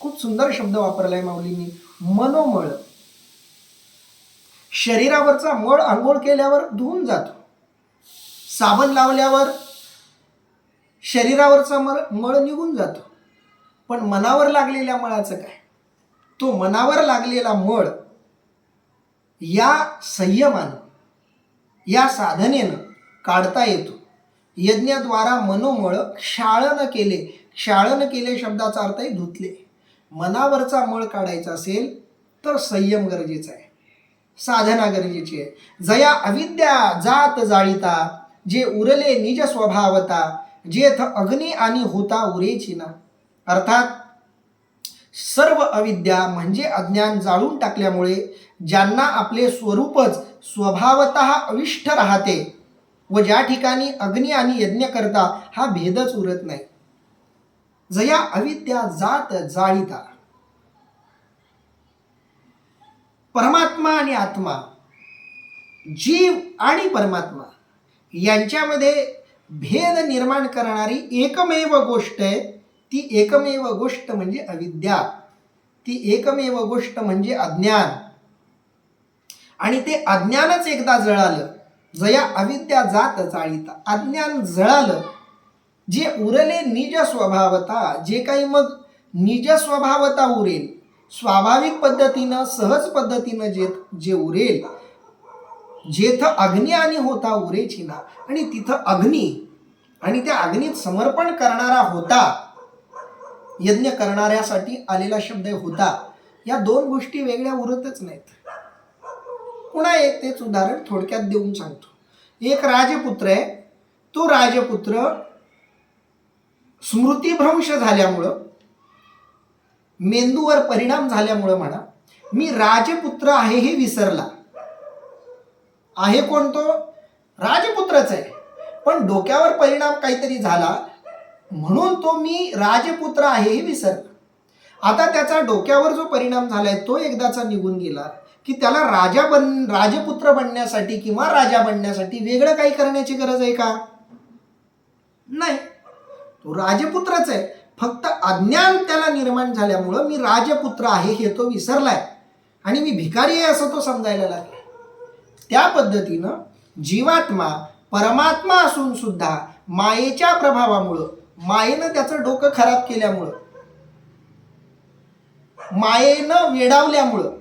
खूप सुंदर शब्द वापरलाय माऊलींनी, मनोमळ. शरीरावरचा मळ आंघोळ केल्यावर धुवून जातो, साबण लावल्यावर शरीरावरचा मळ निघून जातो, पण मनावर लागलेल्या मळाचं काय? तो मनावर लागलेला मळ या संयमानं, या साधनेनं काढता येतो. यज्ञाद्वारा मनोमळ क्षालन केले. क्षालन केले शब्दाचा अर्थ आहे धुतले. मनावरचा मळ काढायचा असेल तर संयम गरजेचा आहे, साधना गरजेची आहे. जया अविद्या जात जाळीता, जे उरले निज स्वभावता, जेथ अग्नी आणि होता उरेची ना. अर्थात सर्व अविद्या म्हणजे अज्ञान जाळून टाकल्यामुळे ज्यांना आपले स्वरूपच स्वभावतः अविष्ट राहते व ज्या ठिकाणी अग्नी आणि यज्ञ करता हा भेदच उरत नाही. जया अविद्या जात जाळीता. परमात्मा आणि आत्मा, जीव आणि परमात्मा यांच्यामध्ये भेद निर्माण करणारी एकमेव गोष्ट आहे. ती एकमेव गोष्ट म्हणजे अविद्या, ती एकमेव गोष्ट म्हणजे अज्ञान. आणि ते अज्ञानच एकदा जळालं, जया अविद्या जात जाळीता, अज्ञान जळालं, जे उरले निज स्वभावता, जे काही मग निज स्वभावता उरेल, स्वाभाविक पद्धतीनं सहज पद्धतीनं जे उरेल, जेथ अग्नी आणि होता उरेची ना. आणि तिथं अग्नी आणि त्या अग्नीत समर्पण करणारा होता, यज्ञ करणाऱ्यासाठी आलेला शब्द होता. या दोन गोष्टी वेगळ्या उरतच नाहीत. पुन्हा एक तेच उदाहरण थोडक्यात देऊन सांगतो. एक राजपुत्र आहे. तो राजपुत्र स्मृतिभ्रंश झाल्यामुळं, मेंदूवर परिणाम झाल्यामुळं म्हणा, मी राजपुत्र आहे हे विसरला. आहे कोण तो? राजपुत्रच आहे, पण डोक्यावर परिणाम काहीतरी झाला म्हणून तो मी राजपुत्र आहे हे विसरला. आता त्याचा डोक्यावर जो परिणाम झालाय तो एकदाचा निघून गेला की त्याला राजपुत्र बनण्यासाठी किंवा राजा बनण्यासाठी वेगळं काही करण्याची गरज आहे का? नाही, तो राजपुत्रच आहे. फक्त अज्ञान त्याला निर्माण झाल्यामुळं मी राजपुत्र आहे हे तो विसरलाय आणि मी भिकारी आहे असं तो समजायला लागला. त्या पद्धतीनं जीवात्मा परमात्मा असून सुद्धा मायेच्या प्रभावामुळं, मायेनं त्याचं डोकं खराब केल्यामुळं, मायेनं वेडावल्यामुळं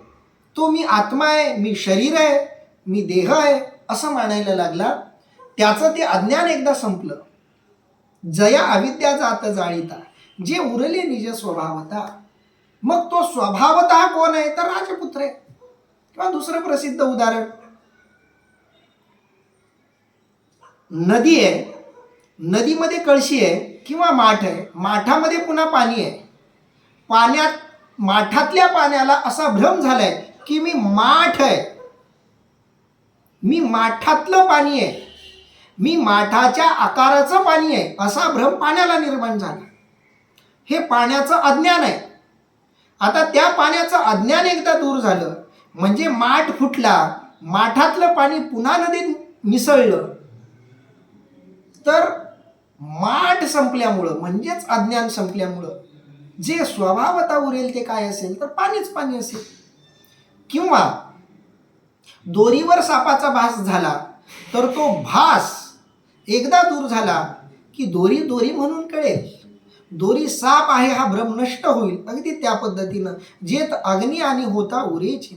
तो मी आत्मा आहे, मी शरीर आहे, मी देह आहे असं मानायला लागला. त्याचं ते अज्ञान एकदा संपलं. जया अविद्या जात जाळीता, जे उरले निज स्वभावता. मग तो स्वभावतः कोण आहे? तर राजपुत्र आहे. किंवा दुसरं प्रसिद्ध उदाहरण, नदी आहे, नदीमध्ये कळशी आहे किंवा माठ आहे, माठामध्ये पुन्हा पाणी आहे. माठातल्या पाण्याला असा भ्रम झालाय की मी माठ आहे, मी माठातलं पाणी आहे, मी माठाच्या आकाराचं पाणी आहे असा भ्रम पाण्याला निर्माण झाला. हे पाण्याचं अज्ञान आहे. आता त्या पाण्याचं अज्ञान एकदा दूर झालं म्हणजे माठ फुटला, माठातलं पाणी पुन्हा नदीत मिसळलं, तर माठ संपल्यामुळं म्हणजेच अज्ञान संपल्यामुळं जे स्वभावता उरेल ते काय असेल तर पाणीच पाणी असेल. किंवा दोरीवर सापाचा भास झाला तर तो भास एकदा दूर झाला की दोरी दोरी म्हणून कळेल, दोरी साप आहे हा भ्रम नष्ट होईल. अगदी त्या पद्धतीनं जेथ अग्नी आणि होता उरेची,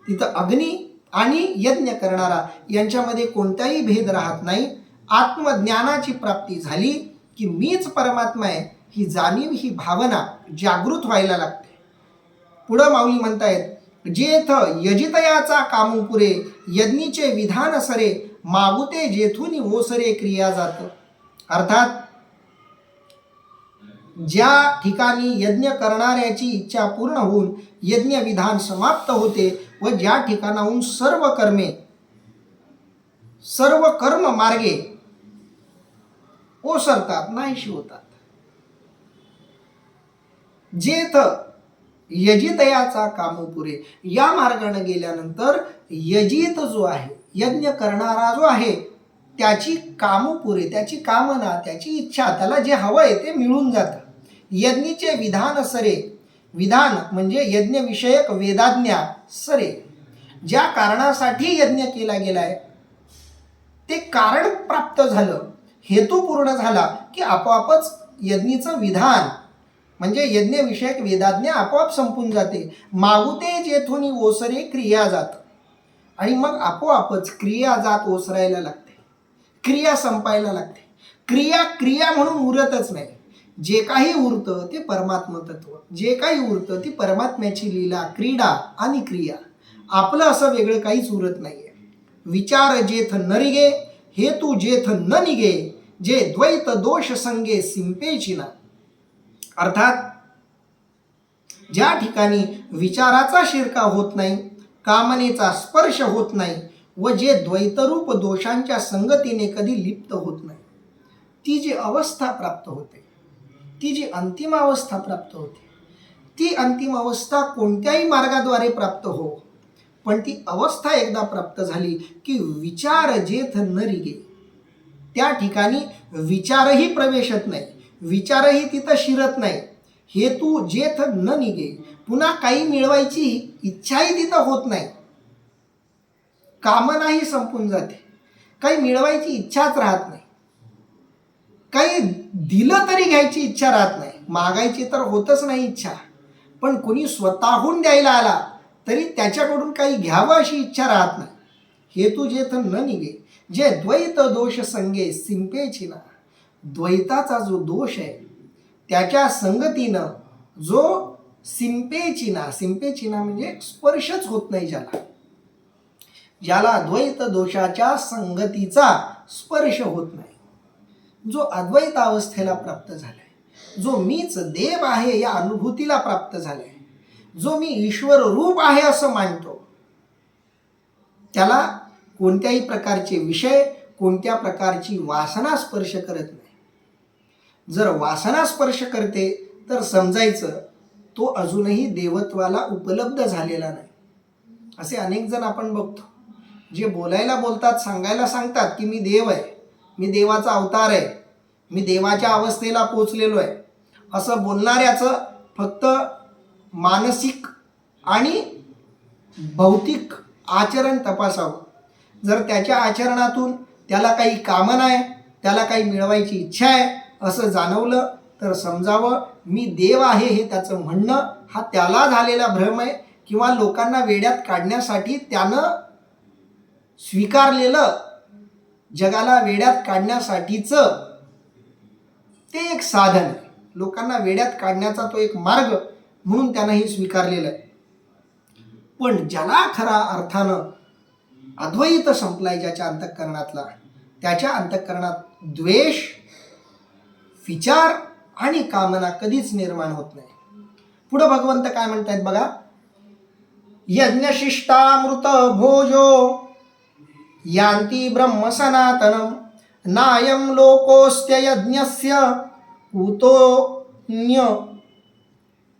तिथं अग्नी आणि यज्ञ करणारा यांच्यामध्ये कोणताही भेद राहत नाही. आत्मज्ञानाची प्राप्ती झाली की मीच परमात्मा आहे ही जाणीव, ही भावना जागृत व्हायला लागते. पुढं माऊली म्हणतायत, जेथ यजितयाचा कामुपुरे, यज्ञीचे विधान सरे, मागुते जेथून ओसरे क्रिया जात. अर्थात ज्या ठिकाणी यज्ञ करणाऱ्याची इच्छा पूर्ण होऊन यज्ञ विधान समाप्त होते व ज्या ठिकाणाहून सर्व कर्म मार्गे ओसरतात, नाहीशी होतात. जेथ यजितयाचा कामो पुरे, या मार्गाने गेल्यानंतर यजित जो आहे, यज्ञ करणारा जो आहे, त्याची कामो पुरे, त्याची कामना, त्याची इच्छा, त्याला जे हवंय ते मिळून जातं. यज्ञीचे विधान सरे, विधान म्हणजे यज्ञविषयक वेदाज्ञा सरे, ज्या कारणासाठी यज्ञ केला गेलाय ते कारण प्राप्त झालं, हेतू पूर्ण झाला की आपोआपच यज्ञीचं विधान म्हणजे यज्ञविषयक वेदाज्ञा आपोआप संपून जाते. मागुते जेथुनी ओसरे क्रिया जात, आणि मग आपोआपच क्रिया जात ओसरायला लागते, क्रिया संपायला लागते. क्रिया क्रिया म्हणून उरतच नाही, जे काही उरतं ते परमात्म तत्व, जे काही उरतं ती परमात्म्याची लीला, क्रीडा आणि क्रिया. आपलं असं वेगळं काहीच उरत नाहीये. विचार जेथ नरिगे, हेतू जेथ न निगे, जे द्वैत दोष संगे सिंपेची ना. अर्थात ज्या ठिकाणी विचाराचा शिरकाव होत नाही, कामनेचा स्पर्श होत नाही व जे द्वैतरूप दोषांच्या संगतीने कधी लिप्त होत नाही, ती जी अवस्था प्राप्त होते, ती जी अंतिम अवस्था प्राप्त होते, ती अंतिम अवस्था कोणत्याही मार्गाद्वारे प्राप्त हो, पण ती अवस्था एकदा प्राप्त झाली की विचार जेथ न रिगे, त्या ठिकाणी विचारही प्रवेशत नाही, विचारही तिथं शिरत नाही. हेतू जेथ न निगे, पुन्हा काही मिळवायची इच्छाही तिथं होत नाही, कामनाही संपून जाते, काही मिळवायची इच्छाच राहत नाही, काही दिलं तरी घ्यायची इच्छा राहत नाही, मागायची तर होतच नाही इच्छा, पण कुणी स्वतःहून द्यायला आला तरी त्याच्याकडून काही घ्यावं अशी इच्छा राहत नाही. हेतू जेथ न निगे, जे द्वैत दोष संगे सिंपेची ना, द्वैताचा जो दोष आहे त्याच्या संगतीनं जो सिंपेचिना, सिंपेचिना म्हणजे स्पर्शच होत नाही, ज्याला द्वैत दोषाच्या संगतीचा स्पर्श होत नाही, जो अद्वैत अवस्थेला प्राप्त झालाय, जो मीच देव आहे या अनुभूतीला प्राप्त झालाय, जो मी ईश्वर रूप आहे असं मानतो, त्याला कोणत्याही प्रकारचे विषय, कोणत्या प्रकारची वासना स्पर्श करत नाही. जर वासना स्पर्श करते तर समजायचं तो अजूनही देवत्वाला उपलब्ध झालेला नाही. असे अनेक जण आपण बघतो, जे बोलायला बोलतात, सांगायला सांगतात की मी देव आहे, मी देवाचा अवतार आहे, मी देवाच्या अवस्थेला पोचलेलो आहे, असं बोलणाऱ्याचं फक्त मानसिक आणि भौतिक आचरण तपासावं. जर त्याच्या आचरणातून त्याला काही कामना आहे, त्याला काही मिळवायची इच्छा आहे असं जाणवलं तर समजावं मी देव आहे हे त्याचं म्हणणं हा त्याला झालेला भ्रम आहे, किंवा लोकांना वेड्यात काढण्यासाठी त्यानं स्वीकारलेलं, जगाला वेड्यात काढण्यासाठीचं ते एक साधन आहे, लोकांना वेड्यात काढण्याचा तो एक मार्ग म्हणून त्यानं हे स्वीकारलेलं आहे. पण ज्याला खरा अर्थानं अद्वैत संपलाय ज्याच्या अंतःकरणातला, त्याच्या अंतःकरणात द्वेष, विचार आणि कामना कधीच निर्माण होत नाही. पुढे भगवंत काय म्हणतायत बघा, यज्ञशिष्टामृत भोजो यान्ति ब्रह्म सनातनम, नायम लोकोस्त्य यज्ञस्य कुतोन्य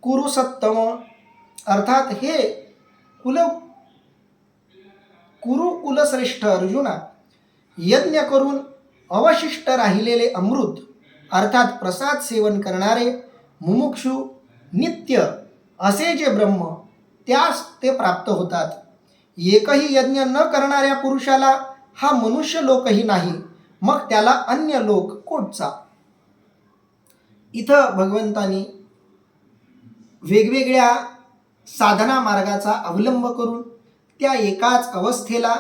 कुरु सत्तम. अर्थात हे कुलश्रेष्ठ अर्जुना, यज्ञ करून अवशिष्ट राहिलेले अमृत अर्थात प्रसाद सेवन करणारे मुमुक्षु नित्य असे जे ब्रह्म, त्यास ते प्राप्त होतात. एकही यज्ञ न करणाऱ्या पुरुषाला हा मनुष्य लोकही नाही, मग त्याला अन्य लोक कोटचा. इथं भगवंतानी वेगवेगळ्या साधना मार्गाचा अवलंब करून त्या एकाच अवस्थेला,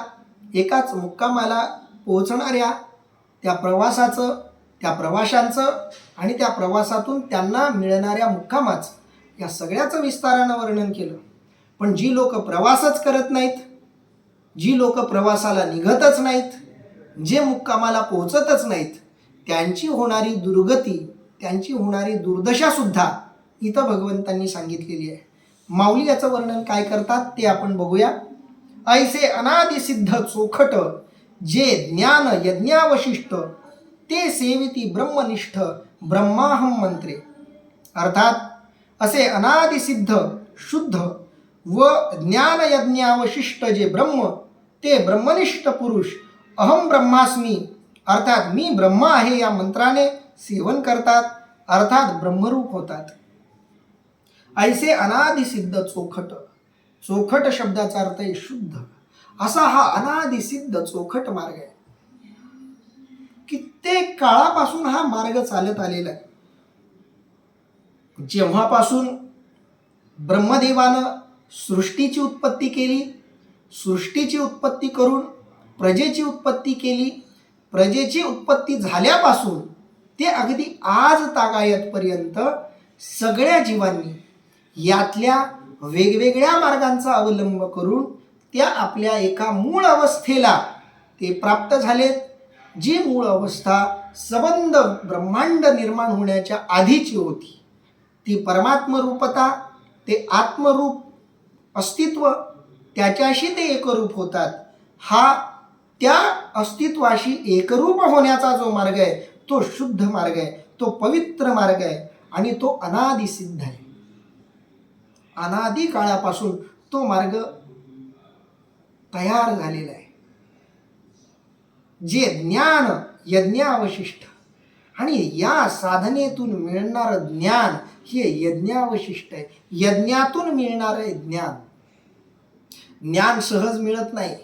एकाच मुक्कामाला पोहोचणाऱ्या त्या प्रवासाचं, त्या प्रवाशांचं आणि त्या प्रवासातून त्यांना मिळणाऱ्या मुक्कामाचं, या सगळ्याचं विस्तारानं वर्णन केलं. पण जी लोक प्रवासच करत नाहीत, जी लोक प्रवासाला निघतच नाहीत, जे मुक्कामाला पोहोचतच नाहीत, त्यांची होणारी दुर्गती, त्यांची होणारी दुर्दशासुद्धा इथं भगवंतांनी सांगितलेली आहे. माऊली याचं वर्णन काय करतात ते आपण बघूया. ऐसे अनादिसिद्ध चोखट जे ज्ञान यज्ञावशिष्ट ते सेविती ब्रह्मनिष्ठ ब्रह्माहम मंत्रे. अर्थात असे अनादिसिद्ध शुद्ध व ज्ञानयज्ञावशिष्ट जे ब्रह्म, ते ब्रह्मनिष्ठ पुरुष अहम ब्रह्मास्मी अर्थात मी ब्रह्म आहे या मंत्राने सेवन करतात, अर्थात ब्रह्मरूप होतात. ऐसे अनादिसिद्ध चोखट, चोखट शब्दाचा अर्थ आहे शुद्ध, असा हा अनादिसिद्ध चोखट मार्ग आहे. कित्येक काळापासून हा मार्ग चालत आलेला आहे. जेव्हापासून ब्रह्मदेवानं सृष्टीची उत्पत्ती केली, सृष्टीची उत्पत्ती करून प्रजेची उत्पत्ती केली, प्रजेची उत्पत्ती झाल्यापासून ते अगदी आज तागायतपर्यंत सगळ्या जीवांनी यातल्या वेगवेगळ्या मार्गांचा अवलंब करून त्या आपल्या एका मूळ अवस्थेला ते प्राप्त झालेत, जी मूळ अवस्था सबंध ब्रह्मांड निर्माण होण्याच्या आधीची होती. ती परमात्मरूपता, ते आत्मरूप अस्तित्व, त्याच्याशी ते एकरूप होतात. हा त्या अस्तित्वाशी एकरूप होण्याचा जो मार्ग आहे तो शुद्ध मार्ग आहे, तो पवित्र मार्ग आहे आणि तो अनादिसिद्ध आहे. अनादी काळापासून तो मार्ग तयार झालेला आहे. जे ज्ञान यज्ञावशिष्ट आणि या साधनेतून मिळणारं ज्ञान हे यज्ञावशिष्ट आहे. यज्ञातून मिळणारं ज्ञान, ज्ञान सहज मिळत नाही.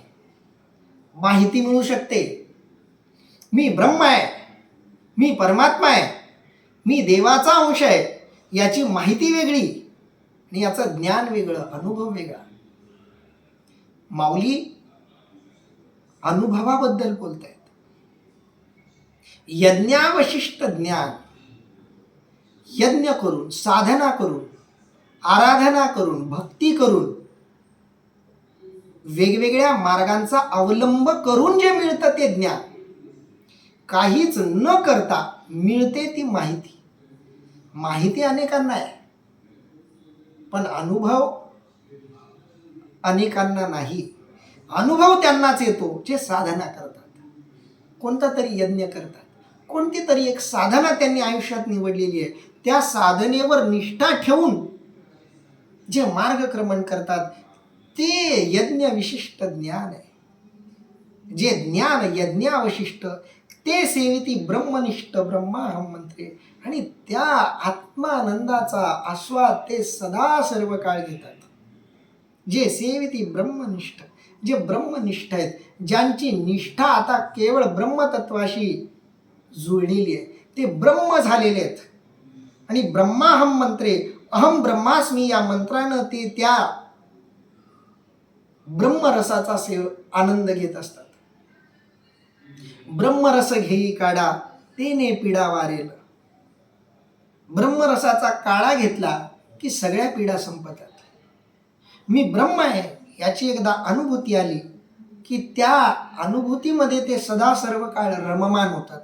माहिती मिळू शकते, मी ब्रह्म आहे, मी परमात्मा आहे, मी देवाचा अंश आहे, याची माहिती वेगळी आणि याचं ज्ञान वेगळं, अनुभव वेगळा. माऊली अनुभवाबद्दल बोलतायत. यज्ञावशिष्ट ज्ञान, यज्ञ करून, साधना करून, आराधना करून, भक्ती करून, वेगवेगळ्या मार्गांचा अवलंब करून जे मिळतं ते ज्ञान, काहीच न करता मिळते ती माहिती. माहिती अनेकांना आहे, पण अनुभव अनेकांना नाही. अनुभव त्यांनाच येतो जे साधना करतात, कोणता तरी यज्ञ करतात, कोणती तरी एक साधना त्यांनी आयुष्यात निवडलेली आहे. त्या साधनेवर निष्ठा ठेवून जे मार्गक्रमण करतात ते यज्ञ विशिष्ट ज्ञान आहे. जे ज्ञान यज्ञावशिष्ट ते सेविती ब्रह्मनिष्ठ ब्रह्माहम मंत्रे. आणि त्या आत्मानंदाचा आस्वाद ते सदा सर्व काळ घेतात. जे सेविती ब्रह्मनिष्ठ, जे ब्रह्मनिष्ठ आहेत, ज्यांची निष्ठा आता केवळ ब्रह्मतत्वाशी जुळलेली आहे, ते ब्रह्म झालेले आहेत. आणि ब्रह्माहम मंत्रे, अहम ब्रह्मास्मी या मंत्रानं ते त्या ब्रह्मरसाचा आनंद घेत असतात. ब्रह्मरस घेई काढा तेने पिढा वारेल. ब्रह्मरसाचा काढा घेतला की सगळ्या पिढा संपतात. मी ब्रह्म आहे याची एकदा अनुभूती आली की त्या अनुभूतीमध्ये ते सदा सर्व काळ रममान होतात.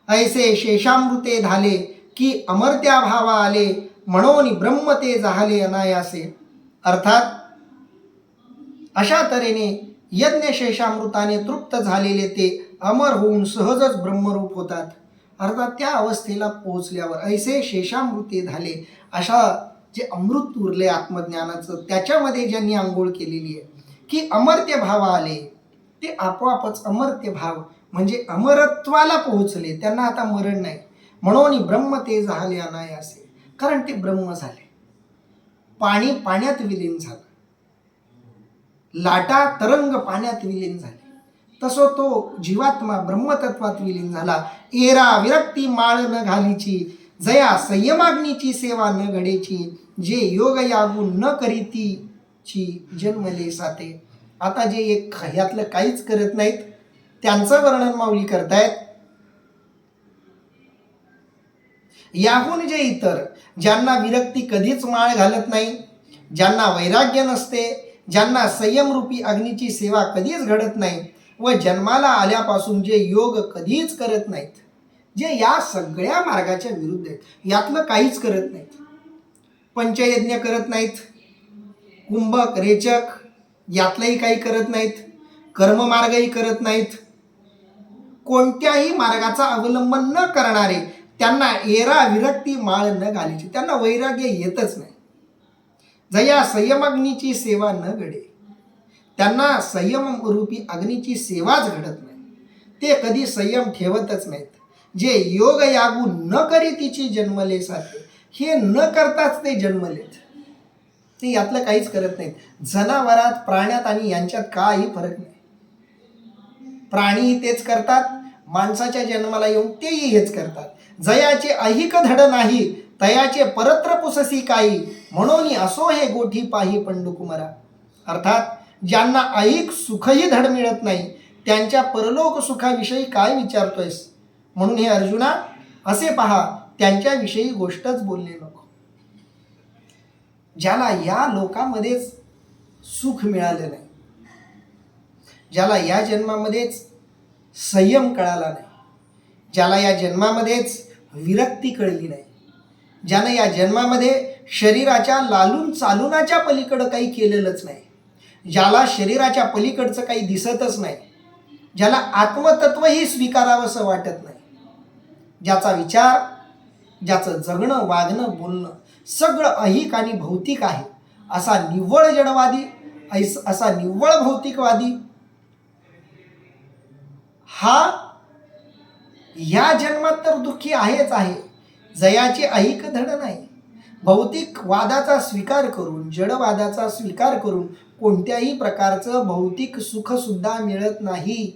ऐसे शेषामृते झाले की अमर्त्या भावा आले, म्हणून ब्रह्म ते झाले अनायासे. अर्थात अशा तऱ्हेने यज्ञ शेषामृताने तृप्त झालेले ते अमर होऊन सहजच ब्रह्मरूप होतात. अर्थात त्या अवस्थेला पोहोचल्यावर ऐसे शेषामृते झाले, अशा जे अमृत उरले आत्मज्ञानाचं, त्याच्यामध्ये ज्यांनी आंघोळ केलेली आहे की अमर्त्य भाव आले, ते आपोआपच अमर्त्य भाव म्हणजे अमरत्वाला पोहोचले. त्यांना आता मरण नाही. म्हणून ब्रह्म ते झाले अनायासे, कारण ते ब्रह्म झाले. पाणी पाण्यात विलीन झालं, लाटा तरंग पाण्यात विलीन झाले, तसं तो जीवात्मा ब्रह्मतत्वात विलीन झाला. एरा विरक्ती माळ न घालीची, जया संयमाग्नीची सेवा न घडेची, जे योग यागून न करीतीची जन्मले साते. आता जे एक ह्यातलं काहीच करत नाहीत त्यांचं वर्णन माऊली करतायत. याहून जे इतर, ज्यांना विरक्ती कधीच माळ घालत नाही, ज्यांना वैराग्य नसते, ज्यांना संयमरूपी अग्नीची सेवा कधीच घडत नाही व जन्माला आल्यापासून जे योग कधीच करत नाहीत, जे या सगळ्या मार्गाच्या विरुद्ध आहेत, यातलं काहीच करत नाहीत, पंचयज्ञ करत नाहीत, कुंभक रेचक यातलंही काही करत नाहीत, कर्ममार्गही करत नाहीत, कोणत्याही मार्गाचा अवलंबन न करणारे, त्यांना एरा विरक्ती माळ न घालायची, त्यांना वैराग्य येतच नाही. जया संयमाग्नीची सेवा न घडे, त्यांना संयम रूपी अग्नीची सेवाच घडत नाही. ते कधी संयम ठेवतच नाहीत. जे योग यागू न करी तिची जन्मले साथे, हे न करताच ते जन्मलेत. ते यातलं काहीच करत नाहीत. जनावरात, प्राण्यात आणि यांच्यात काही फरक नाही. प्राणी तेच करतात, माणसाच्या जन्माला येऊन तेही हेच करतात. जयाचे ऐहिक धड नाही, तयाचे परत्र पुससी काही, म्हणून असो हे गोठी पाही पंडुकुमारा. अर्थात ज्यांना ऐहिक सुखही धड मिळत नाही, त्यांच्या परलोक सुखाविषयी काय विचारतोयस. म्हणून हे अर्जुना, असे पहा, त्यांच्याविषयी गोष्टच बोलले नको. ज्याला या लोकामध्येच सुख मिळालं नाही, ज्याला या जन्मामध्येच संयम कळाला नाही, ज्याला या जन्मामध्येच विरक्ती कळली नाही, ज्यानं या जन्मामध्ये शरीराच्या लालून चालूनाच्या पलीकडं काही केलेलंच नाही, ज्याला शरीराच्या पलीकडचं काही दिसतच नाही, ज्याला आत्मतत्वही स्वीकारावंसं वाटत नाही, ज्याचा विचार, ज्याचं जगणं, वागणं, बोलणं सगळं ऐहिक आणि भौतिक आहे, असा निव्वळ जडवादी, असा निव्वळ भौतिकवादी हा या जन्मात तर दुःखी आहेच आहे. जयाचे ऐहिक धड नाही. भौतिक वादाचा स्वीकार करून, जडवादाचा स्वीकार करून कोणत्याही प्रकारचं भौतिक सुख सुद्धा मिळत नाही.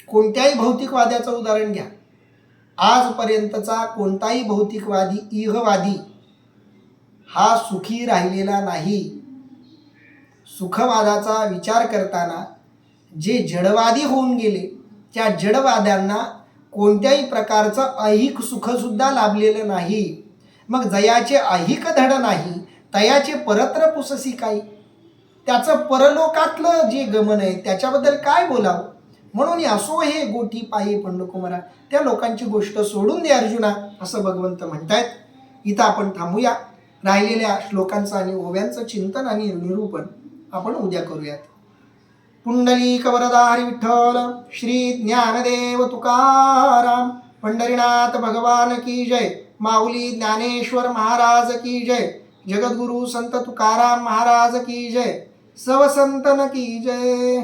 कोणत्याही भौतिकवाद्याचं उदाहरण घ्या. आजपर्यंतचा कोणताही भौतिकवादी, इहवादी हा सुखी राहिलेला नाही. सुखवादाचा विचार करताना जे जडवादी होऊन गेले, त्या जडवाद्यांना कोणत्याही प्रकारचं ऐहिक सुखसुद्धा लाभलेलं नाही. मग जयाचे ऐहिक धड नाही, तयाचे परत्र पुससी काही, त्याचं परलोकातलं जे गमन आहे त्याच्याबद्दल काय बोलावं. म्हणून असो हे गोठी पायी पंडुकुमारा, त्या लोकांची गोष्ट सोडून दे अर्जुना, असं भगवंत म्हणतायत. इथं आपण थांबूया. राहिलेल्या श्लोकांचं आणि ओव्यांचं चिंतन आणि निरूपण आपण उद्या करूयात. पुंडलिक वरदा हरी विठ्ठल, श्री ज्ञानदेव तुकाराम, पंढरीनाथ भगवान की जय. माऊली ज्ञानेश्वर महाराज की जय. जगद्गुरु संत तुकाराम महाराज की जय. सव संतन की जय.